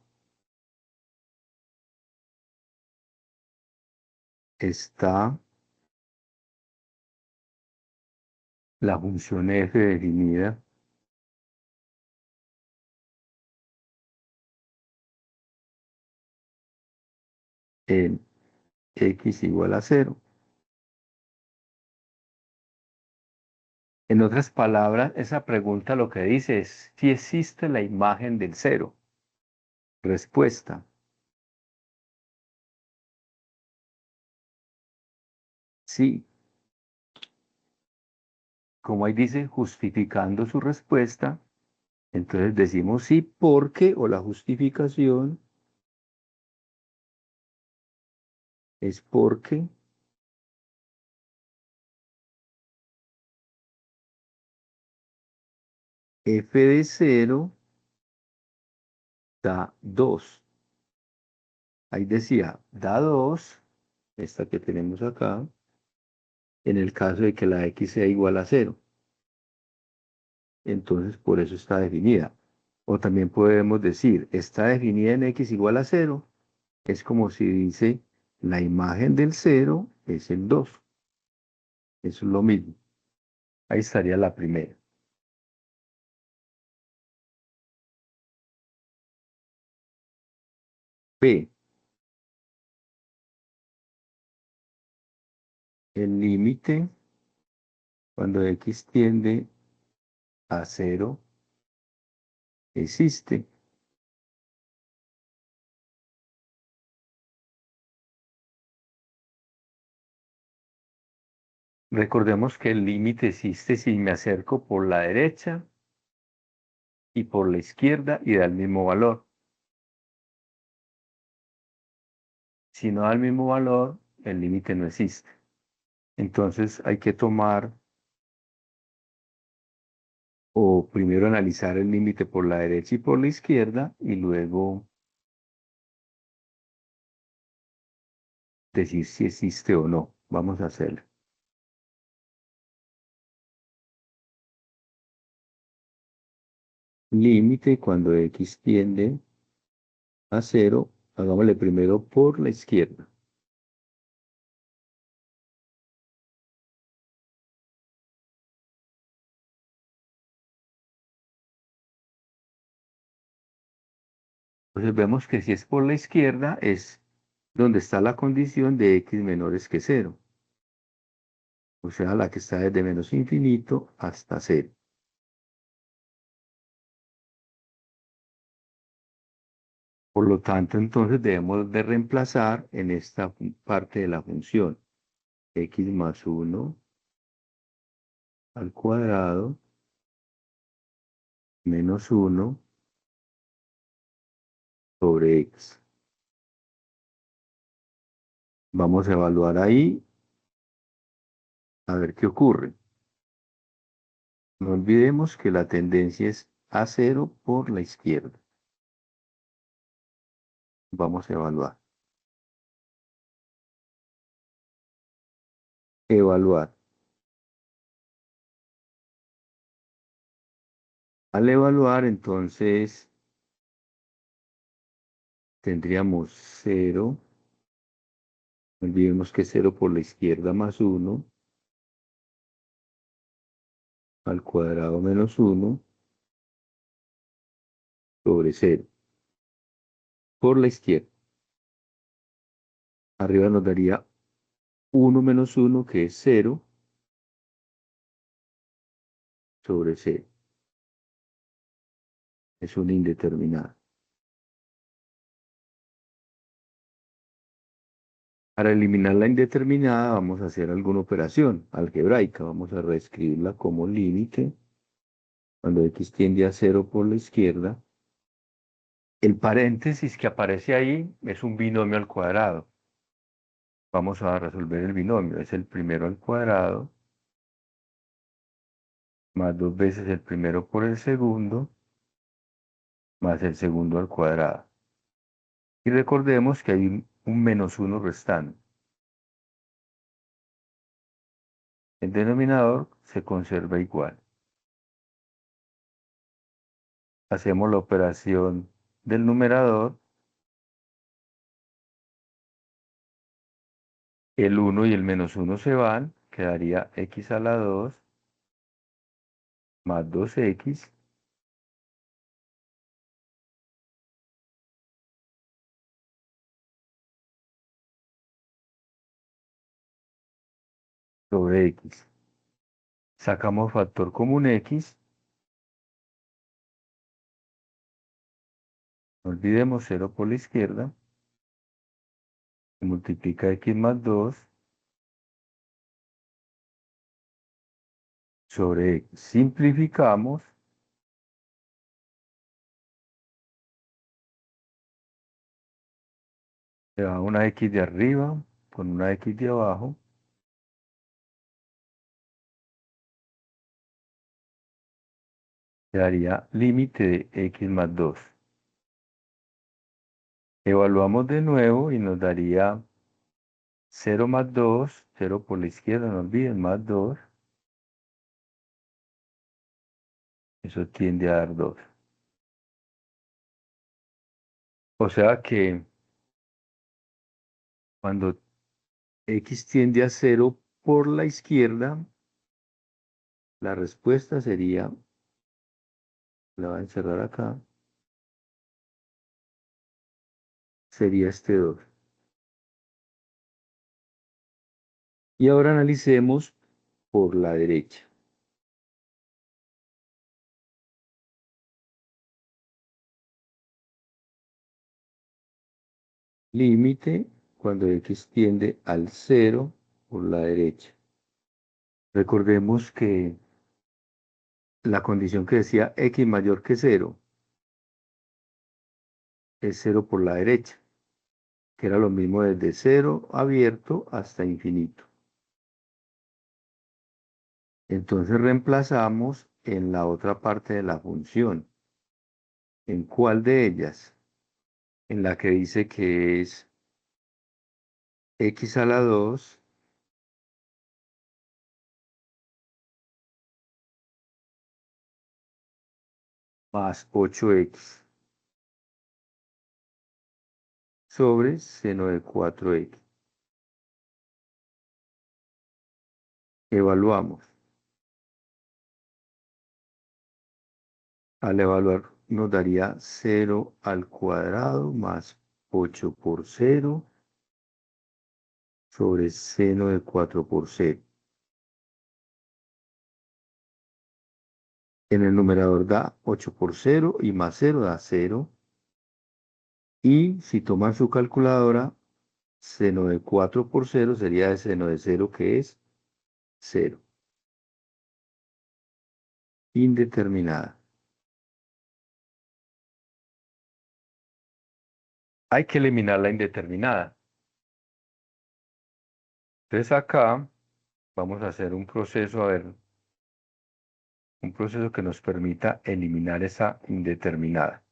Está la función f definida en x igual a 0. En otras palabras, esa pregunta lo que dice es si existe la imagen del 0. Respuesta. Sí. Como ahí dice, justificando su respuesta, entonces decimos sí porque o la justificación es porque f de 0 da 2. Ahí decía, da 2, esta que tenemos acá, en el caso de que la x sea igual a 0. Entonces, por eso está definida. O también podemos decir, está definida en x igual a 0. Es como si dice, la imagen del 0 es el 2. Eso es lo mismo. Ahí estaría la primera. B. El límite cuando x tiende a 0 existe. Recordemos que el límite existe si me acerco por la derecha y por la izquierda y da el mismo valor. Si no da el mismo valor, el límite no existe. Entonces hay que tomar o primero analizar el límite por la derecha y por la izquierda y luego decir si existe o no. Vamos a hacerlo. Límite cuando x tiende a 0, hagámosle primero por la izquierda. Entonces vemos que si es por la izquierda es donde está la condición de x menores que 0. O sea, la que está desde menos infinito hasta 0. Por lo tanto, entonces debemos de reemplazar en esta parte de la función x más 1 al cuadrado menos 1 sobre x. Vamos a evaluar ahí a ver qué ocurre. No olvidemos que la tendencia es a 0 por la izquierda. Vamos a evaluar. Evaluar. Al evaluar, entonces, tendríamos 0. No olvidemos que 0 por la izquierda más 1 al cuadrado menos 1 sobre 0. Por la izquierda. Arriba nos daría 1 menos 1, que es 0, sobre 0. Es una indeterminada. Para eliminar la indeterminada vamos a hacer alguna operación algebraica. Vamos a reescribirla como límite. Cuando x tiende a 0 por la izquierda, el paréntesis que aparece ahí es un binomio al cuadrado. Vamos a resolver el binomio. Es el primero al cuadrado, más 2 veces el primero por el segundo, más el segundo al cuadrado. Y recordemos que hay un menos 1 restante. El denominador se conserva igual. Hacemos la operación del numerador. El 1 y el menos 1 se van. Quedaría x a la 2 más 2x sobre x. Sacamos factor común x. No olvidemos 0 por la izquierda. Se multiplica x más 2 sobre x. Simplificamos. Se va una x de arriba con una x de abajo. Quedaría límite de x más 2. Evaluamos de nuevo y nos daría 0 más 2, 0 por la izquierda, no olviden, más 2. Eso tiende a dar 2. O sea que cuando x tiende a 0 por la izquierda, la respuesta sería, la voy a encerrar acá, sería este 2. Y ahora analicemos por la derecha. límite cuando x tiende al 0 por la derecha. Recordemos que la condición que decía x mayor que 0 es 0 por la derecha, que era lo mismo desde 0 abierto hasta infinito. Entonces reemplazamos en la otra parte de la función. ¿En cuál de ellas? En la que dice que es x a la 2 más 8x sobre seno de 4x. Evaluamos. Al evaluar nos daría 0 al cuadrado más 8 por 0 sobre seno de 4 por 0. En el numerador da 8 por 0 y más 0 da 0. Y si toman su calculadora, seno de 4 por 0 sería el seno de 0 que es 0. Indeterminada. Hay que eliminar la indeterminada. Entonces acá vamos a hacer un proceso, a ver, un proceso que nos permita eliminar esa indeterminada.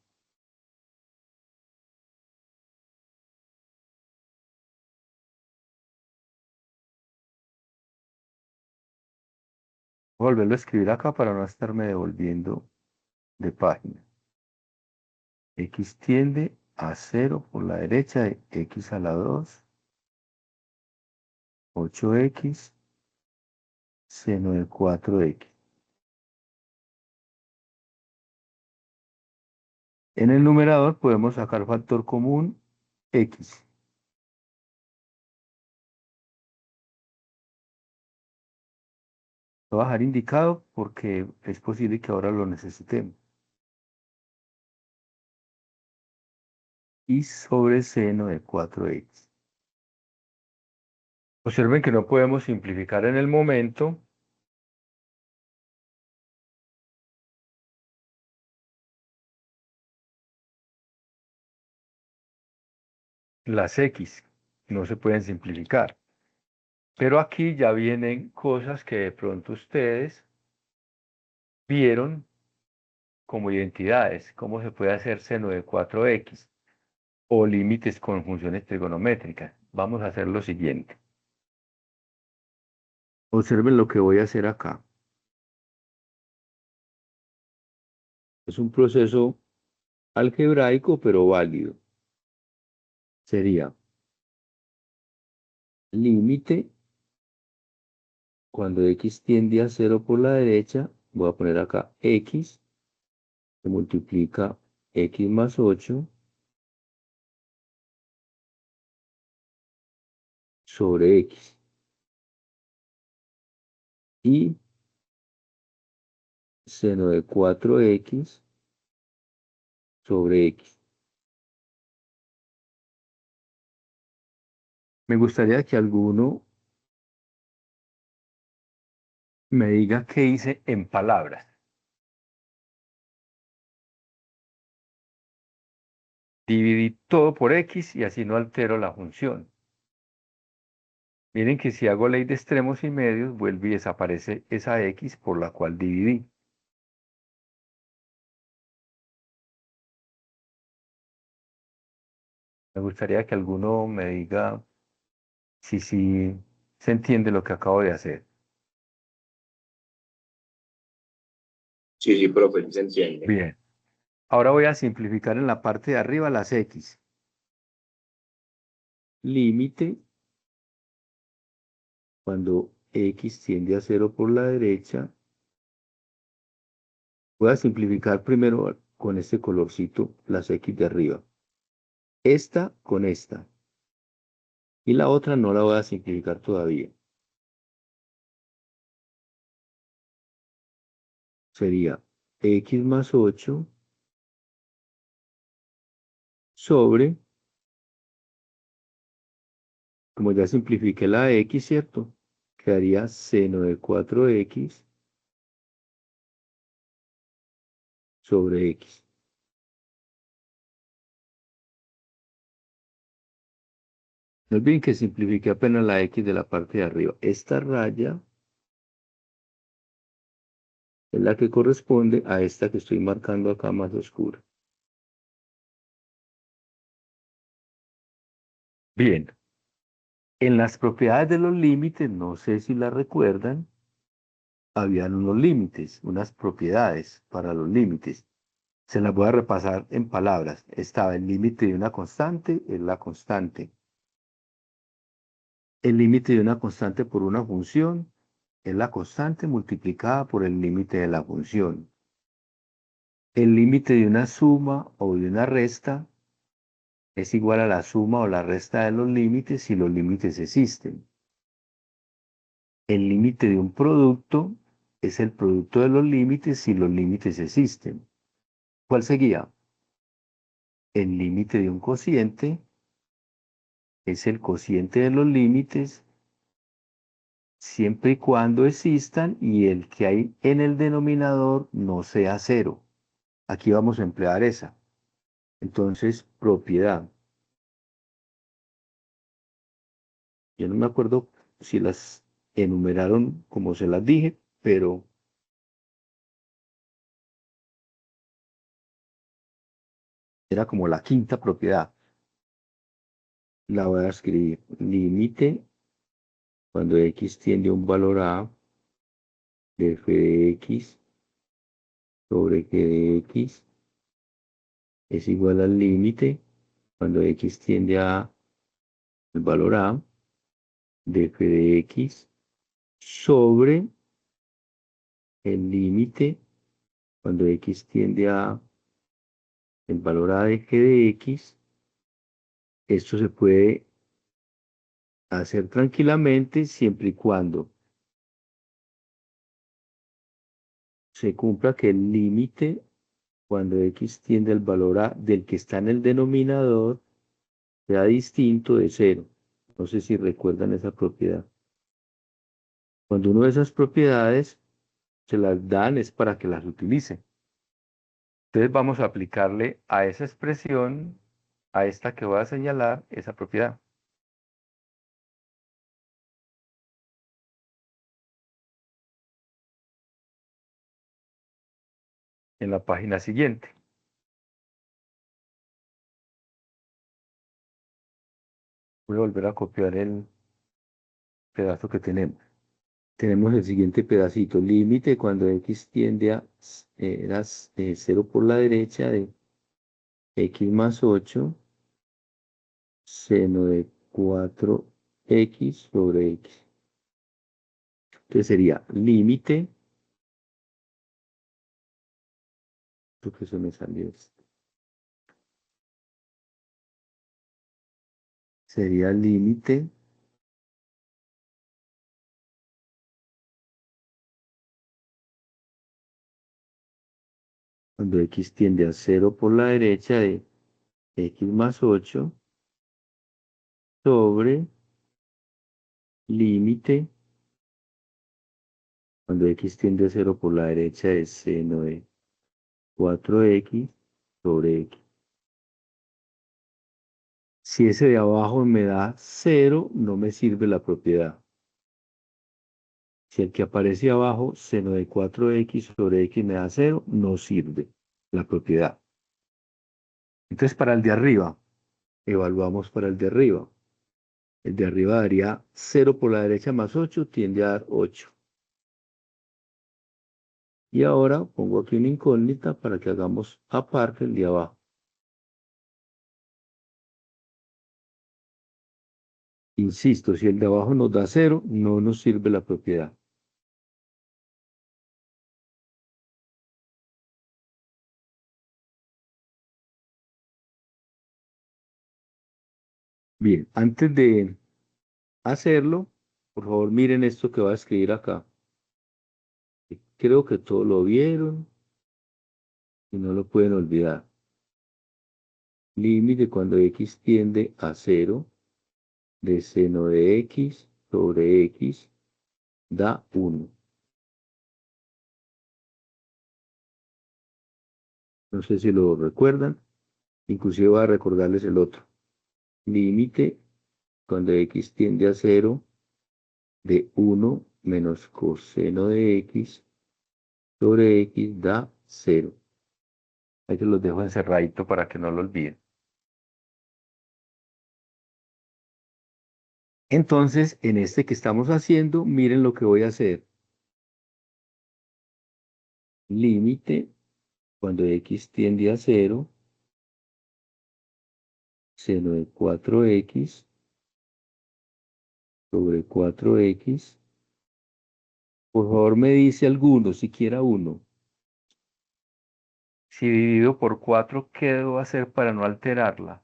Voy a volverlo a escribir acá para no estarme devolviendo de página. X tiende a 0 por la derecha de x a la 2, 8x, seno de 4x. En el numerador podemos sacar factor común x. Lo voy a dejar indicado porque es posible que ahora lo necesitemos. Y sobre seno de 4x. Observen que no podemos simplificar en el momento las x, no se pueden simplificar. Pero aquí ya vienen cosas que de pronto ustedes vieron como identidades, cómo se puede hacer seno de 4x o límites con funciones trigonométricas. Vamos a hacer lo siguiente. Observen lo que voy a hacer acá. Es un proceso algebraico, pero válido. Sería límite cuando x tiende a 0 por la derecha, voy a poner acá x, se multiplica x más 8 sobre x. Y seno de 4x sobre x. Me gustaría que alguno me diga qué hice en palabras. Dividí todo por x y así no altero la función. Miren que si hago ley de extremos y medios, vuelve y desaparece esa x por la cual dividí. Me gustaría que alguno me diga si se entiende lo que acabo de hacer. Sí, sí, profe, sí se entiende. Bien. Ahora voy a simplificar en la parte de arriba las x. Límite cuando x tiende a 0 por la derecha. Voy a simplificar primero con este colorcito las x de arriba. Esta con esta. Y la otra no la voy a simplificar todavía. Sería x más 8 sobre como ya simplifiqué la x, ¿cierto? Quedaría seno de 4x sobre x. No olviden que simplifiqué apenas la x de la parte de arriba. Esta raya es la que corresponde a esta que estoy marcando acá más oscura. Bien, en las propiedades de los límites, no sé si las recuerdan, habían unos límites, unas propiedades para los límites. Se las voy a repasar en palabras. Estaba el límite de una constante, es la constante. El límite de una constante por una función es la constante multiplicada por el límite de la función. El límite de una suma o de una resta es igual a la suma o la resta de los límites si los límites existen. El límite de un producto es el producto de los límites si los límites existen. ¿Cuál seguía? El límite de un cociente es el cociente de los límites siempre y cuando existan y el que hay en el denominador no sea cero. Aquí vamos a emplear esa. Entonces, propiedad. Yo no me acuerdo si las enumeraron como se las dije, pero era como la quinta propiedad. La voy a escribir. Límite cuando x tiende a un valor a de f de x sobre g de x es igual al límite cuando x tiende a el valor a de f de x sobre el límite cuando x tiende a el valor a de g de x. Esto se puede hacer tranquilamente siempre y cuando se cumpla que el límite cuando x tiende al valor a del que está en el denominador sea distinto de cero. No sé si recuerdan esa propiedad. Cuando uno de esas propiedades se las dan es para que las utilice. Entonces vamos a aplicarle a esa expresión, a esta que voy a señalar, esa propiedad. En la página siguiente. Voy a volver a copiar el pedazo que tenemos. Tenemos el siguiente pedacito. Límite cuando x tiende a 0 por la derecha de x más 8 seno de 4x sobre x. Entonces sería límite. Creo que se me salió esto. Sería límite cuando x tiende a 0 por la derecha de x más 8 sobre límite cuando x tiende a 0 por la derecha de seno de 4x sobre x. Si ese de abajo me da 0, no me sirve la propiedad. Si el que aparece abajo, seno de 4x sobre x me da 0, no sirve la propiedad. Entonces, para el de arriba, evaluamos para el de arriba. El de arriba daría 0 por la derecha más 8, tiende a dar 8. Y ahora pongo aquí una incógnita para que hagamos aparte el de abajo. Insisto, si el de abajo nos da 0, no nos sirve la propiedad. Bien, antes de hacerlo, por favor miren esto que voy a escribir acá. Creo que todos lo vieron y no lo pueden olvidar. Límite cuando x tiende a 0 de seno de x sobre x da 1. No sé si lo recuerdan. Inclusive voy a recordarles el otro. Límite cuando x tiende a 0 de 1 menos coseno de x sobre x da 0. Ahí se los dejo encerradito para que no lo olviden. Entonces, en este que estamos haciendo, miren lo que voy a hacer. Límite cuando x tiende a 0, seno de 4x sobre 4x. Por favor, me dice alguno, siquiera uno. Si dividido por 4, ¿qué debo hacer para no alterarla?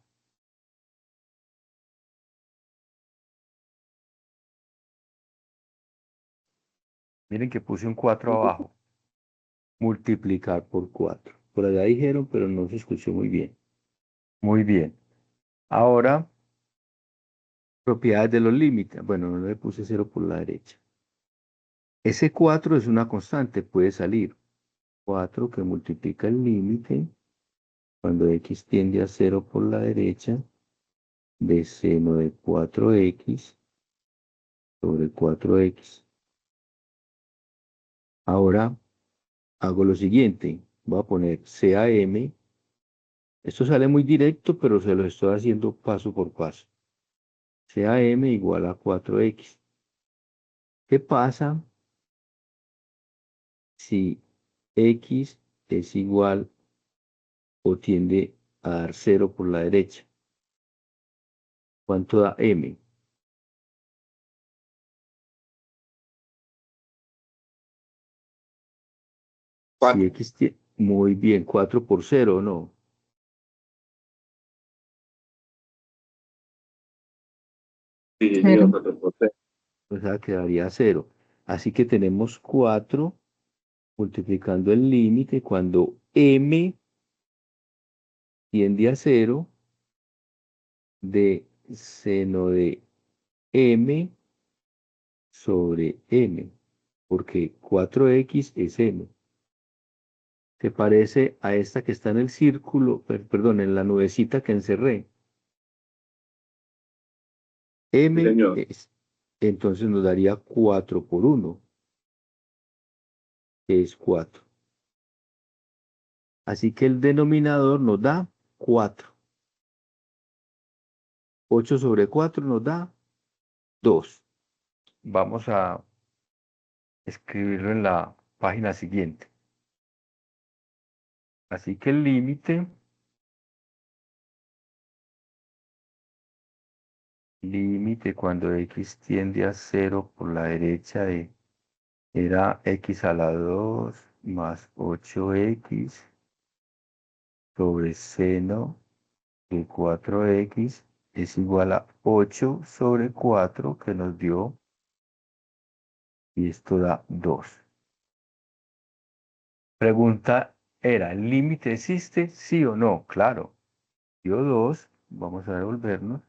Miren que puse un 4 abajo. Multiplicar por 4. Por allá dijeron, pero no se escuchó muy bien. Muy bien. Ahora, propiedades de los límites. Bueno, no le puse 0 por la derecha. Ese 4 es una constante, puede salir. 4 que multiplica el límite cuando x tiende a 0 por la derecha de seno de 4x sobre 4x. Ahora hago lo siguiente. Voy a poner CAM. Esto sale muy directo, pero se lo estoy haciendo paso por paso. CAM igual a 4x. ¿Qué pasa si x es igual o tiende a dar 0 por la derecha? ¿Cuánto da m? Si x tiene... Muy bien, 4 por 0, ¿no? Sí, sí, sí, 0. 4 por 3. O sea, quedaría 0. Así que tenemos 4 multiplicando el límite cuando m tiende a 0 de seno de m sobre m, porque 4x es m. Se parece a esta que está en el círculo, perdón, en la nubecita que encerré. Sí, M señor. es, entonces nos daría 4 por 1, que es 4. Así que el denominador nos da 4. 8 sobre 4 nos da 2. Vamos a escribirlo en la página siguiente. Así que el límite cuando x tiende a 0 por la derecha era x a la 2 más 8x sobre seno de 4x es igual a 8 sobre 4 que nos dio, y esto da 2. Pregunta era, ¿el límite existe? ¿Sí o no? Claro. Dio 2, vamos a devolvernos.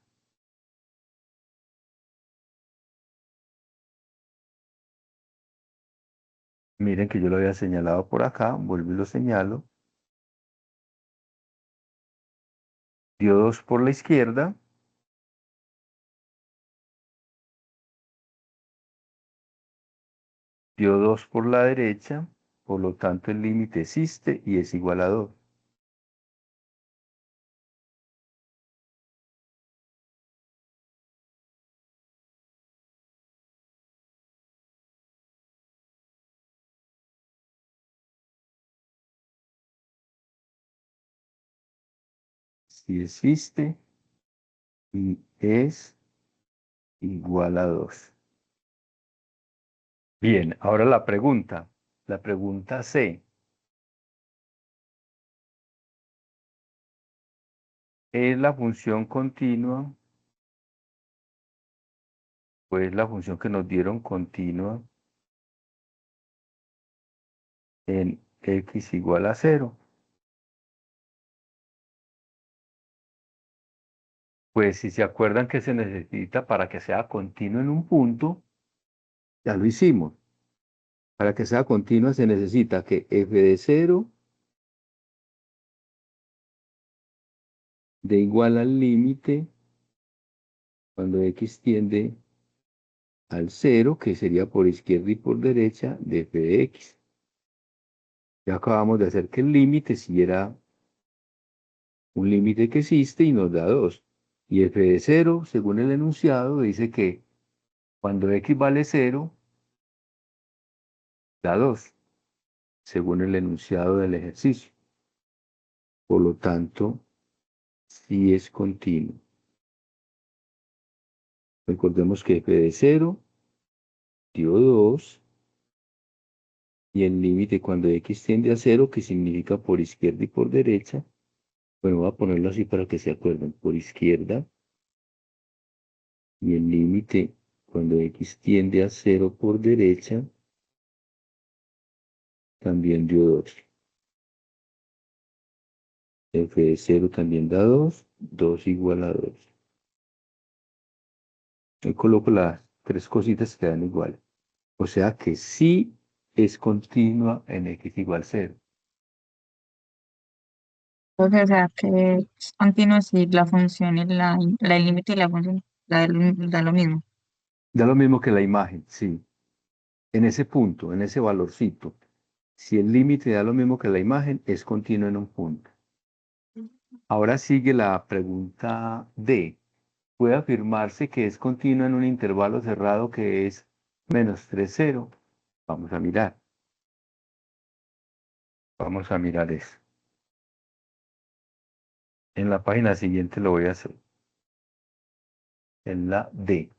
Miren que yo lo había señalado por acá, vuelvo y lo señalo. Dio 2 por la izquierda. Dio 2 por la derecha, por lo tanto el límite existe y es igual a 2. Si existe y es igual a 2. Bien, ahora la pregunta C. ¿Es la función continua o es la función que nos dieron continua en x igual a 0? Pues si se acuerdan que se necesita para que sea continuo en un punto, ya lo hicimos. Para que sea continua se necesita que f de 0 de igual al límite cuando x tiende al 0, que sería por izquierda y por derecha, de f de x. Ya acabamos de hacer que el límite si era un límite que existe y nos da 2. Y f de 0, según el enunciado, dice que cuando x vale 0, da 2, según el enunciado del ejercicio. Por lo tanto, sí es continuo. Recordemos que f de 0 dio 2 y el límite cuando x tiende a 0, que significa por izquierda y por derecha. Bueno, voy a ponerlo así para que se acuerden. Por izquierda y el límite cuando x tiende a 0 por derecha también dio 2. F de 0 también da 2, 2 igual a 2. Yo coloco las tres cositas que dan igual. O sea que sí es continua en x igual 0. Entonces, o sea, que es continuo si la función y el límite y la función da lo mismo. Da lo mismo que la imagen, sí. En ese punto, en ese valorcito. Si el límite da lo mismo que la imagen, es continuo en un punto. Ahora sigue la pregunta D. Puede afirmarse que es continua en un intervalo cerrado que es -3, 0. Vamos a mirar. Vamos a mirar eso. En la página siguiente lo voy a hacer. En la D.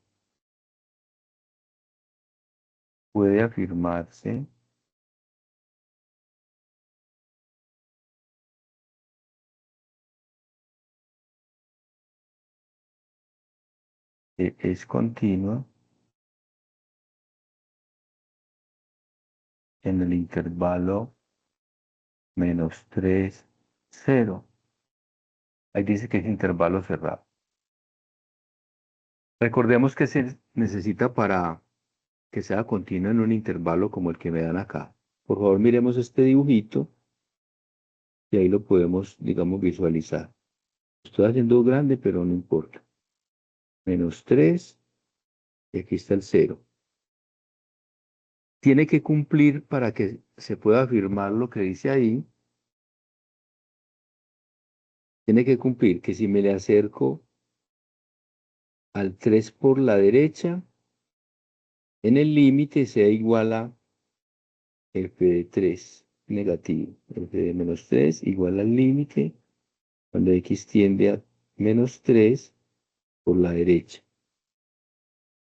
Puede afirmarse que es continua en el intervalo -3, 0. Ahí dice que es intervalo cerrado. Recordemos que se necesita para que sea continuo en un intervalo como el que me dan acá. Por favor, miremos este dibujito y ahí lo podemos, digamos, visualizar. Estoy haciendo grande, pero no importa. -3, y aquí está el 0. Tiene que cumplir para que se pueda afirmar lo que dice ahí. Tiene que cumplir que si me le acerco al 3 por la derecha, en el límite sea igual a f de 3 negativo. F de -3 igual al límite cuando x tiende a -3 por la derecha.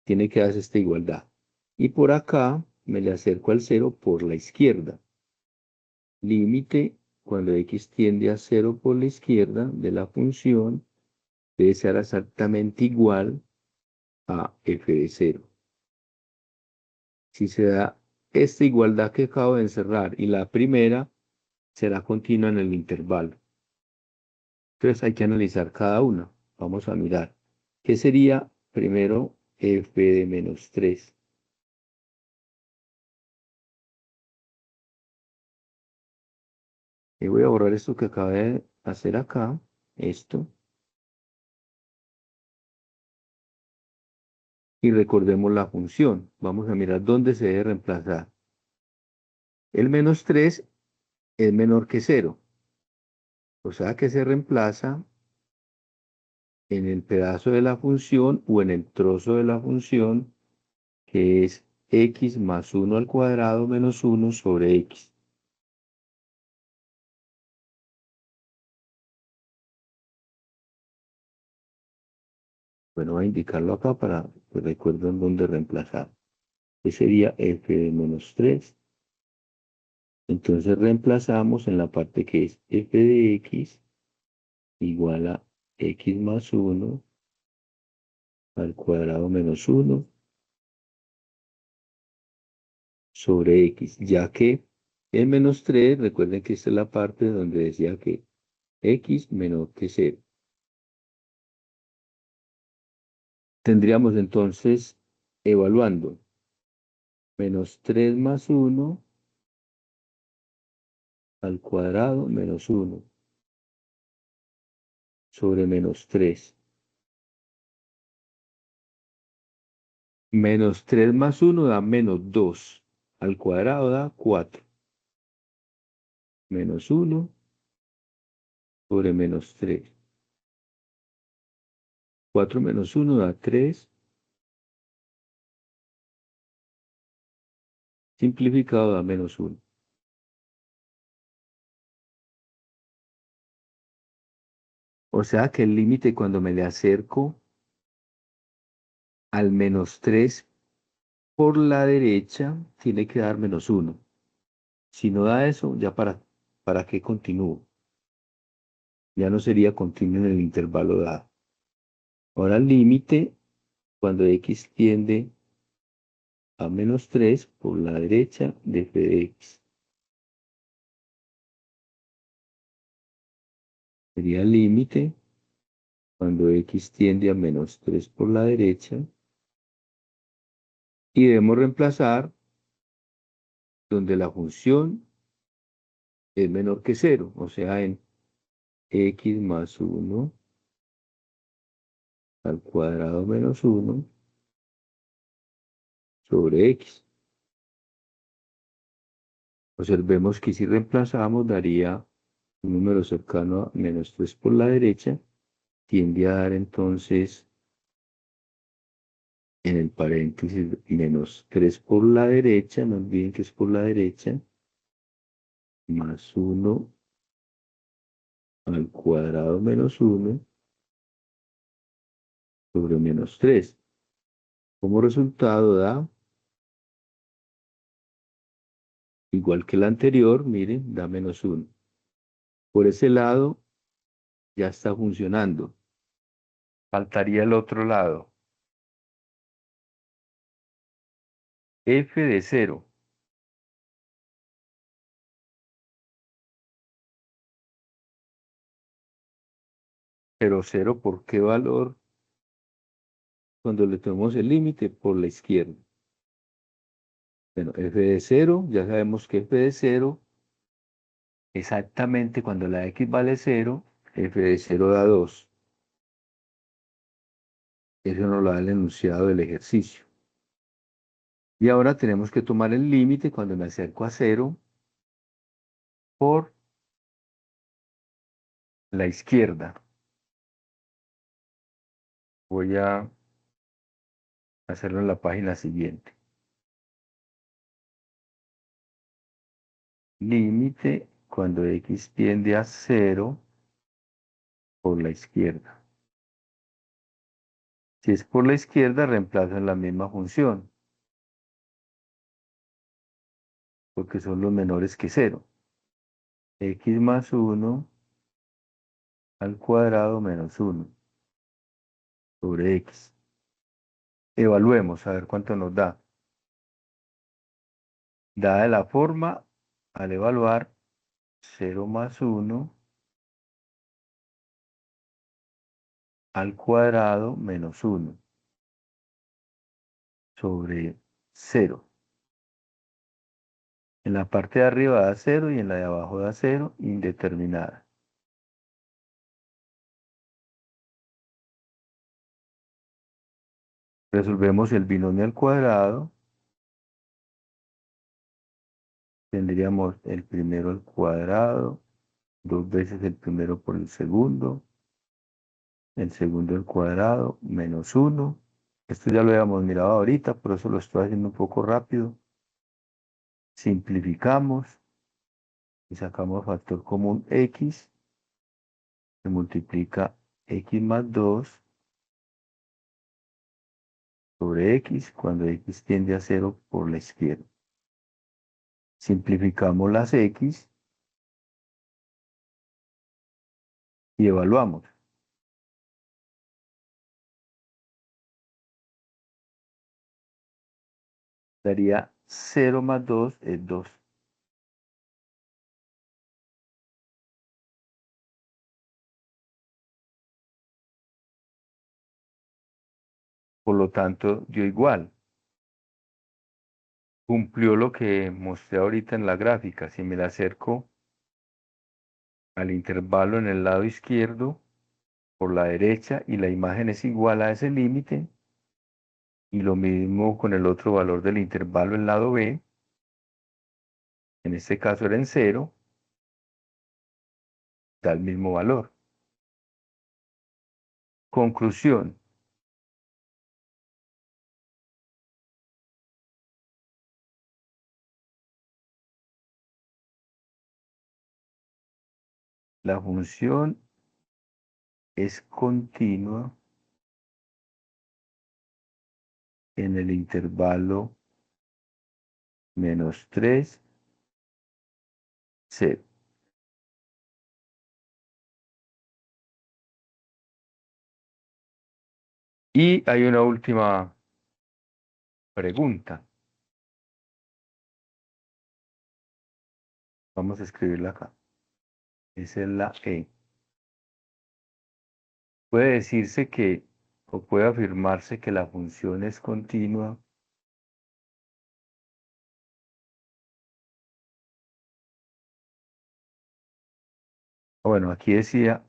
Tiene que hacer esta igualdad. Y por acá me le acerco al 0 por la izquierda. Límite cuando x tiende a 0 por la izquierda de la función debe ser exactamente igual a f de 0. Si se da esta igualdad que acabo de encerrar y la primera será continua en el intervalo. Entonces hay que analizar cada una. Vamos a mirar. ¿Qué sería primero f de -3? Y voy a borrar esto que acabé de hacer acá. Esto. Y recordemos la función. Vamos a mirar dónde se debe reemplazar. El -3 es menor que 0. O sea que se reemplaza en el pedazo de la función o en el trozo de la función que es x más 1 al cuadrado menos 1 sobre x. Bueno, voy a indicarlo acá para que recuerden dónde reemplazar. Que sería f de -3. Entonces reemplazamos en la parte que es f de x igual a x más 1 al cuadrado menos 1 sobre x, ya que el -3, recuerden que esta es la parte donde decía que x menor que 0. Tendríamos entonces, evaluando, menos 3 más 1 al cuadrado menos 1 sobre menos 3. Menos 3 más 1 da menos 2. Al cuadrado da 4. Menos 1 sobre menos 3. 4 menos 1 da 3. Simplificado da menos 1. O sea que el límite cuando me le acerco al menos 3 por la derecha tiene que dar menos 1. Si no da eso, ya para qué continúo. Ya no sería continuo en el intervalo dado. Ahora el límite cuando x tiende a menos 3 por la derecha de f de x. Sería el límite cuando x tiende a menos 3 por la derecha. Y debemos reemplazar donde la función es menor que 0, o sea, en x más 1 al cuadrado menos 1 sobre x. Observemos que si reemplazamos daría un número cercano a menos 3 por la derecha, tiende a dar entonces en el paréntesis menos 3 por la derecha, no olviden que es por la derecha, más 1 al cuadrado menos 1 sobre menos 3. Como resultado da, igual que el anterior, miren, da menos 1. Por ese lado ya está funcionando. Faltaría el otro lado. F de 0. Pero 0, ¿por qué valor? Cuando le tomemos el límite por la izquierda. Bueno, f de 0, ya sabemos que f de 0, exactamente cuando la x vale 0, f de 0 da 2. Eso nos lo da el enunciado del ejercicio. Y ahora tenemos que tomar el límite cuando me acerco a 0 por la izquierda. Voy a hacerlo en la página siguiente. Límite cuando x tiende a 0 por la izquierda. Si es por la izquierda, reemplazo en la misma función, porque son los menores que 0. X más 1 al cuadrado menos 1 sobre x. Evaluemos a ver cuánto nos da. Dada la forma, al evaluar 0 más 1 al cuadrado menos 1 sobre 0. En la parte de arriba da 0 y en la de abajo da 0, indeterminada. Resolvemos el binomio al cuadrado. Tendríamos el primero al cuadrado, 2 veces el primero por el segundo al cuadrado, menos 1. Esto ya lo habíamos mirado ahorita, por eso lo estoy haciendo un poco rápido. Simplificamos y sacamos factor común x, se multiplica x más 2 sobre x cuando x tiende a 0 por la izquierda. Simplificamos las x y evaluamos. Daría 0 más 2 es 2. Por lo tanto, dio igual. Cumplió lo que mostré ahorita en la gráfica. Si me la acerco al intervalo en el lado izquierdo, por la derecha, y la imagen es igual a ese límite, y lo mismo con el otro valor del intervalo en el lado B, en este caso era en 0, da el mismo valor. Conclusión. La función es continua en el intervalo -3, 0. Y hay una última pregunta. Vamos a escribirla acá. Esa es la E. Puede decirse que, o puede afirmarse que la función es continua bueno, aquí decía,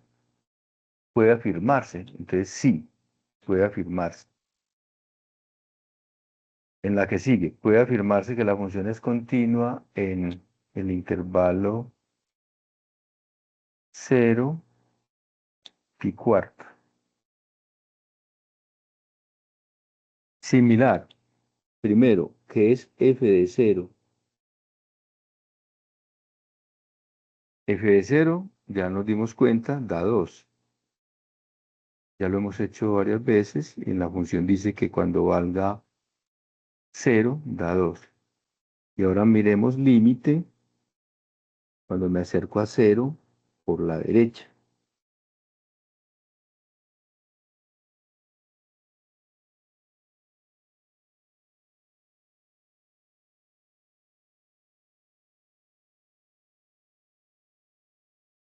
puede afirmarse, entonces sí, puede afirmarse. En la que sigue, puede afirmarse que la función es continua en el intervalo 0, pi cuarto. Similar, primero, ¿qué es f de 0? F de 0, ya nos dimos cuenta, da 2. Ya lo hemos hecho varias veces y la función dice que cuando valga 0, da 2. Y ahora miremos límite cuando me acerco a 0 por la derecha.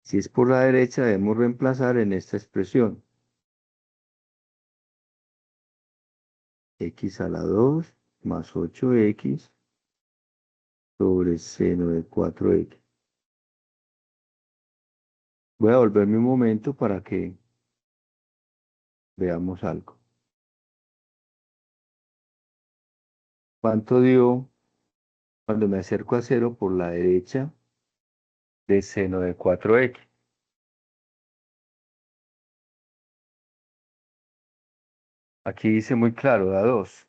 Si es por la derecha, debemos reemplazar en esta expresión. X a la 2 más 8x sobre seno de 4x. Voy a volverme un momento para que veamos algo. ¿Cuánto dio cuando me acerco a 0 por la derecha de seno de 4x? Aquí dice muy claro, da 2.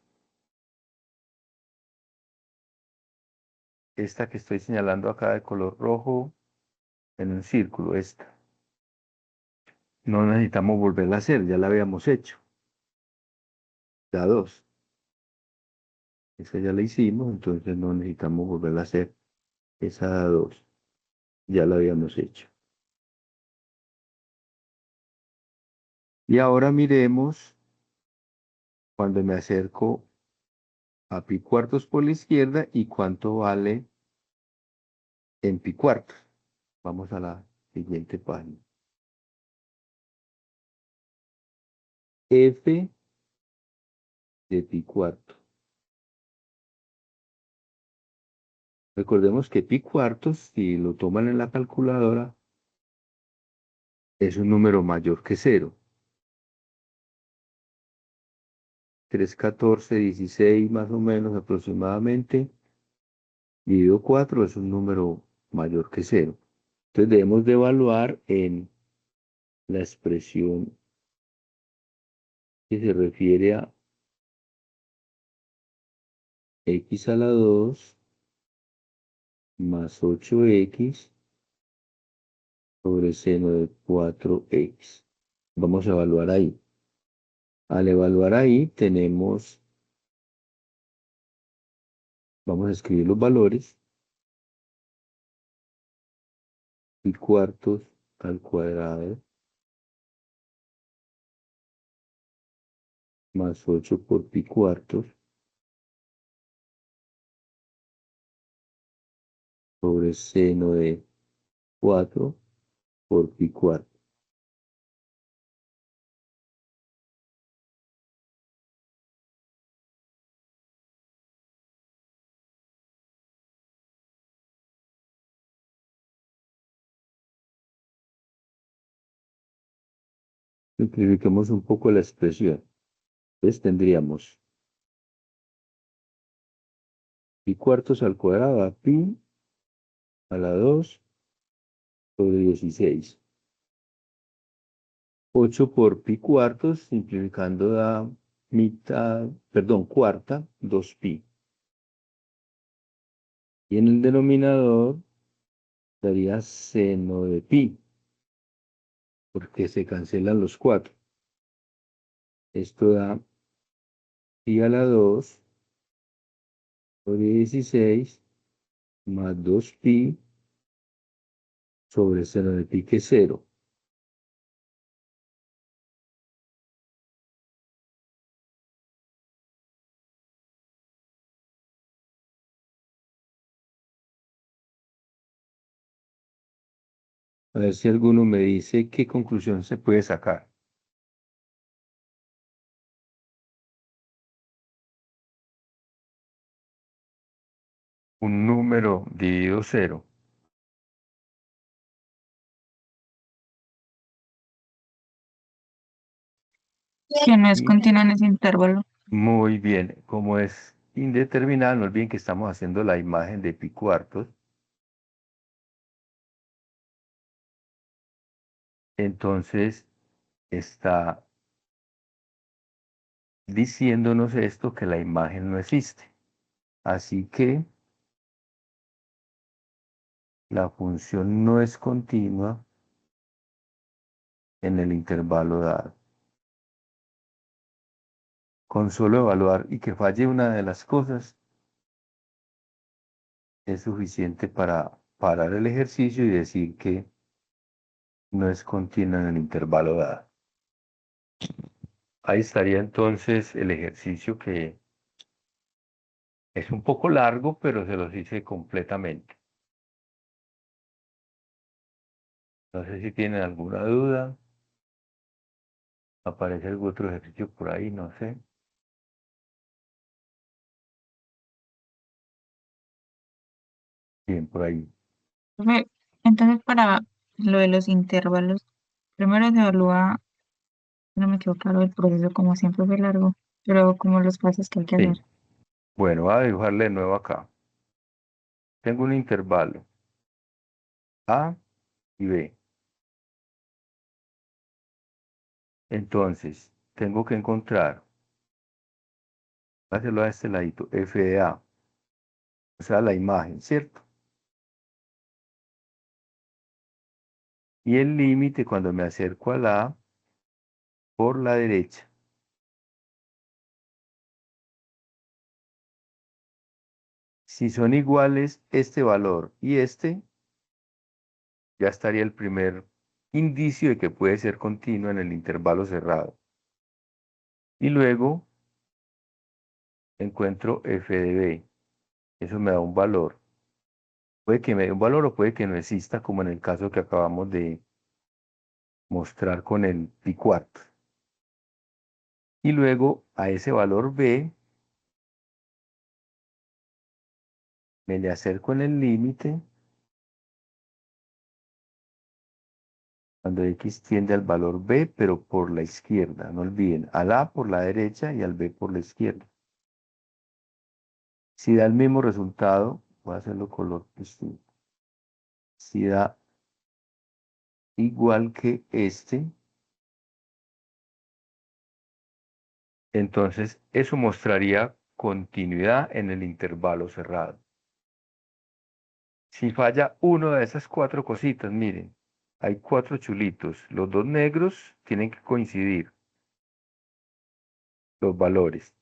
Esta que estoy señalando acá de color rojo en un círculo, esta. No necesitamos volverla a hacer, ya la habíamos hecho. Da 2. Esa ya la hicimos, entonces no necesitamos volverla a hacer. Esa da 2. Ya la habíamos hecho. Y ahora miremos cuando me acerco a pi cuartos por la izquierda y cuánto vale en pi cuartos. Vamos a la siguiente página. F de pi cuarto. Recordemos que pi cuartos, si lo toman en la calculadora, es un número mayor que 0. 3, 14, 16 más o menos aproximadamente, dividido 4 es un número mayor que 0. Entonces debemos de evaluar en la expresión que se refiere a x a la 2 más 8x sobre seno de 4x. Vamos a evaluar ahí. Al evaluar ahí tenemos, vamos a escribir los valores. Pi cuartos al cuadrado más 8 por pi cuartos sobre seno de 4 por pi cuartos. Simplifiquemos un poco la expresión. Entonces tendríamos pi cuartos al cuadrado a pi a la 2 sobre 16. 8 por pi cuartos, simplificando da mitad, perdón, cuarta, 2pi. Y en el denominador daría seno de pi, porque se cancelan los 4. Esto da pi a la 2 sobre 16 más 2pi sobre seno de pi, que es 0. A ver si alguno me dice qué conclusión se puede sacar. Un número dividido 0. Que no es continua en ese intervalo. Muy bien. Como es indeterminada, no olviden que estamos haciendo la imagen de pi cuartos. Entonces, está diciéndonos esto, que la imagen no existe. Así que la función no es continua en el intervalo dado. Con solo evaluar y que falle una de las cosas es suficiente para parar el ejercicio y decir que no es continua en el intervalo dado. Ahí estaría entonces el ejercicio, que es un poco largo, pero se los hice completamente. No sé si tienen alguna duda. Aparece algún otro ejercicio por ahí, no sé. Bien, por ahí. Entonces, para lo de los intervalos, primero se evalúa, si no me equivoco, claro, el proceso como siempre fue largo, pero como los pasos que hay que hacer. Sí. Bueno, voy a dibujarle de nuevo acá. Tengo un intervalo A y B. Entonces, tengo que encontrar, voy a hacerlo a este ladito, f de A, o sea, la imagen, ¿cierto? Y el límite cuando me acerco a la A por la derecha. Si son iguales este valor y este, ya estaría el primer indicio de que puede ser continua en el intervalo cerrado. Y luego encuentro f de B. Eso me da un valor. Puede que me dé un valor o puede que no exista, como en el caso que acabamos de mostrar con el pi cuarto. Y luego a ese valor B me le acerco en el límite cuando x tiende al valor B, pero por la izquierda. No olviden, al A por la derecha y al B por la izquierda. Si da el mismo resultado, voy a hacerlo color distinto. Si da igual que este, entonces eso mostraría continuidad en el intervalo cerrado. Si falla uno de esas 4 cositas, miren, hay 4 chulitos. Los dos negros tienen que coincidir, los valores.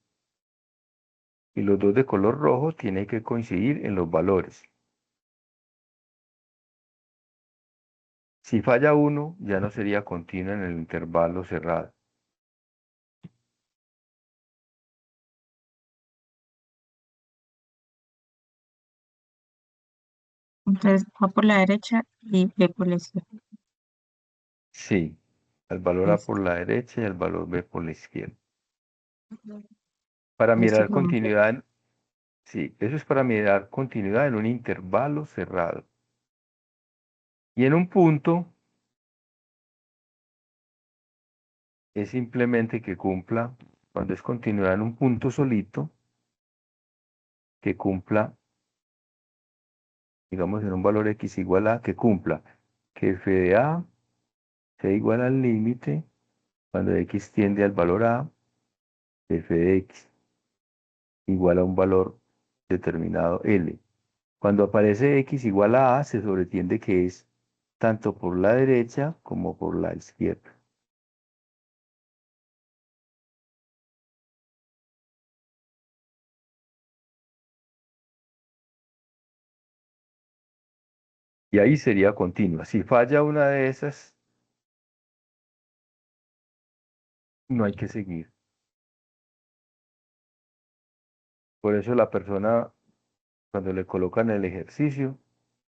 Y los dos de color rojo tienen que coincidir en los valores. Si falla uno, ya no sería continua en el intervalo cerrado. Entonces, A por la derecha y B por la izquierda. Sí, el valor A Listo. por la derecha y el valor B por la izquierda. Para Esto mirar es lo- continuidad, sí, eso es para mirar continuidad en un intervalo cerrado. Y en un punto es simplemente que cumpla, cuando es continuidad en un punto solito, que cumpla, digamos, en un valor x igual a, que cumpla que f de a sea igual al límite cuando x tiende al valor a, de f de x igual a un valor determinado L. Cuando aparece x igual a, se sobreentiende que es tanto por la derecha como por la izquierda. Y ahí sería continua. Si falla una de esas, no hay que seguir. Por eso la persona, cuando le colocan el ejercicio,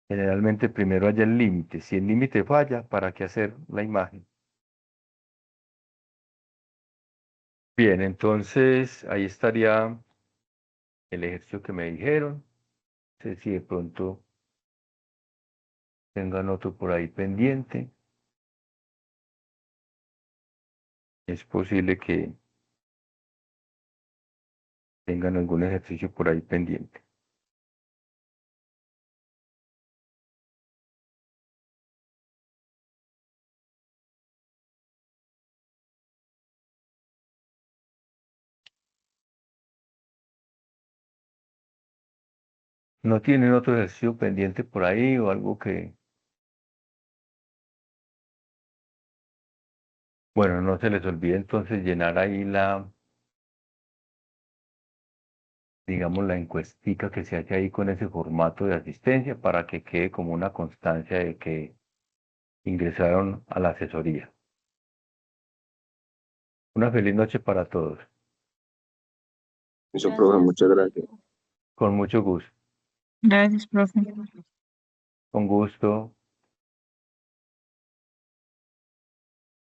generalmente primero haya el límite. Si el límite falla, ¿para qué hacer la imagen? Bien, entonces ahí estaría el ejercicio que me dijeron. No sé si de pronto tengan otro por ahí pendiente. Es posible que tengan algún ejercicio por ahí pendiente. ¿No tienen otro ejercicio pendiente por ahí o algo que, bueno, no se les olvide entonces llenar ahí digamos, la encuestica que se hace ahí con ese formato de asistencia para que quede como una constancia de que ingresaron a la asesoría? Una feliz noche para todos. Eso, profe, muchas gracias. Con mucho gusto. Gracias, profe. Con gusto.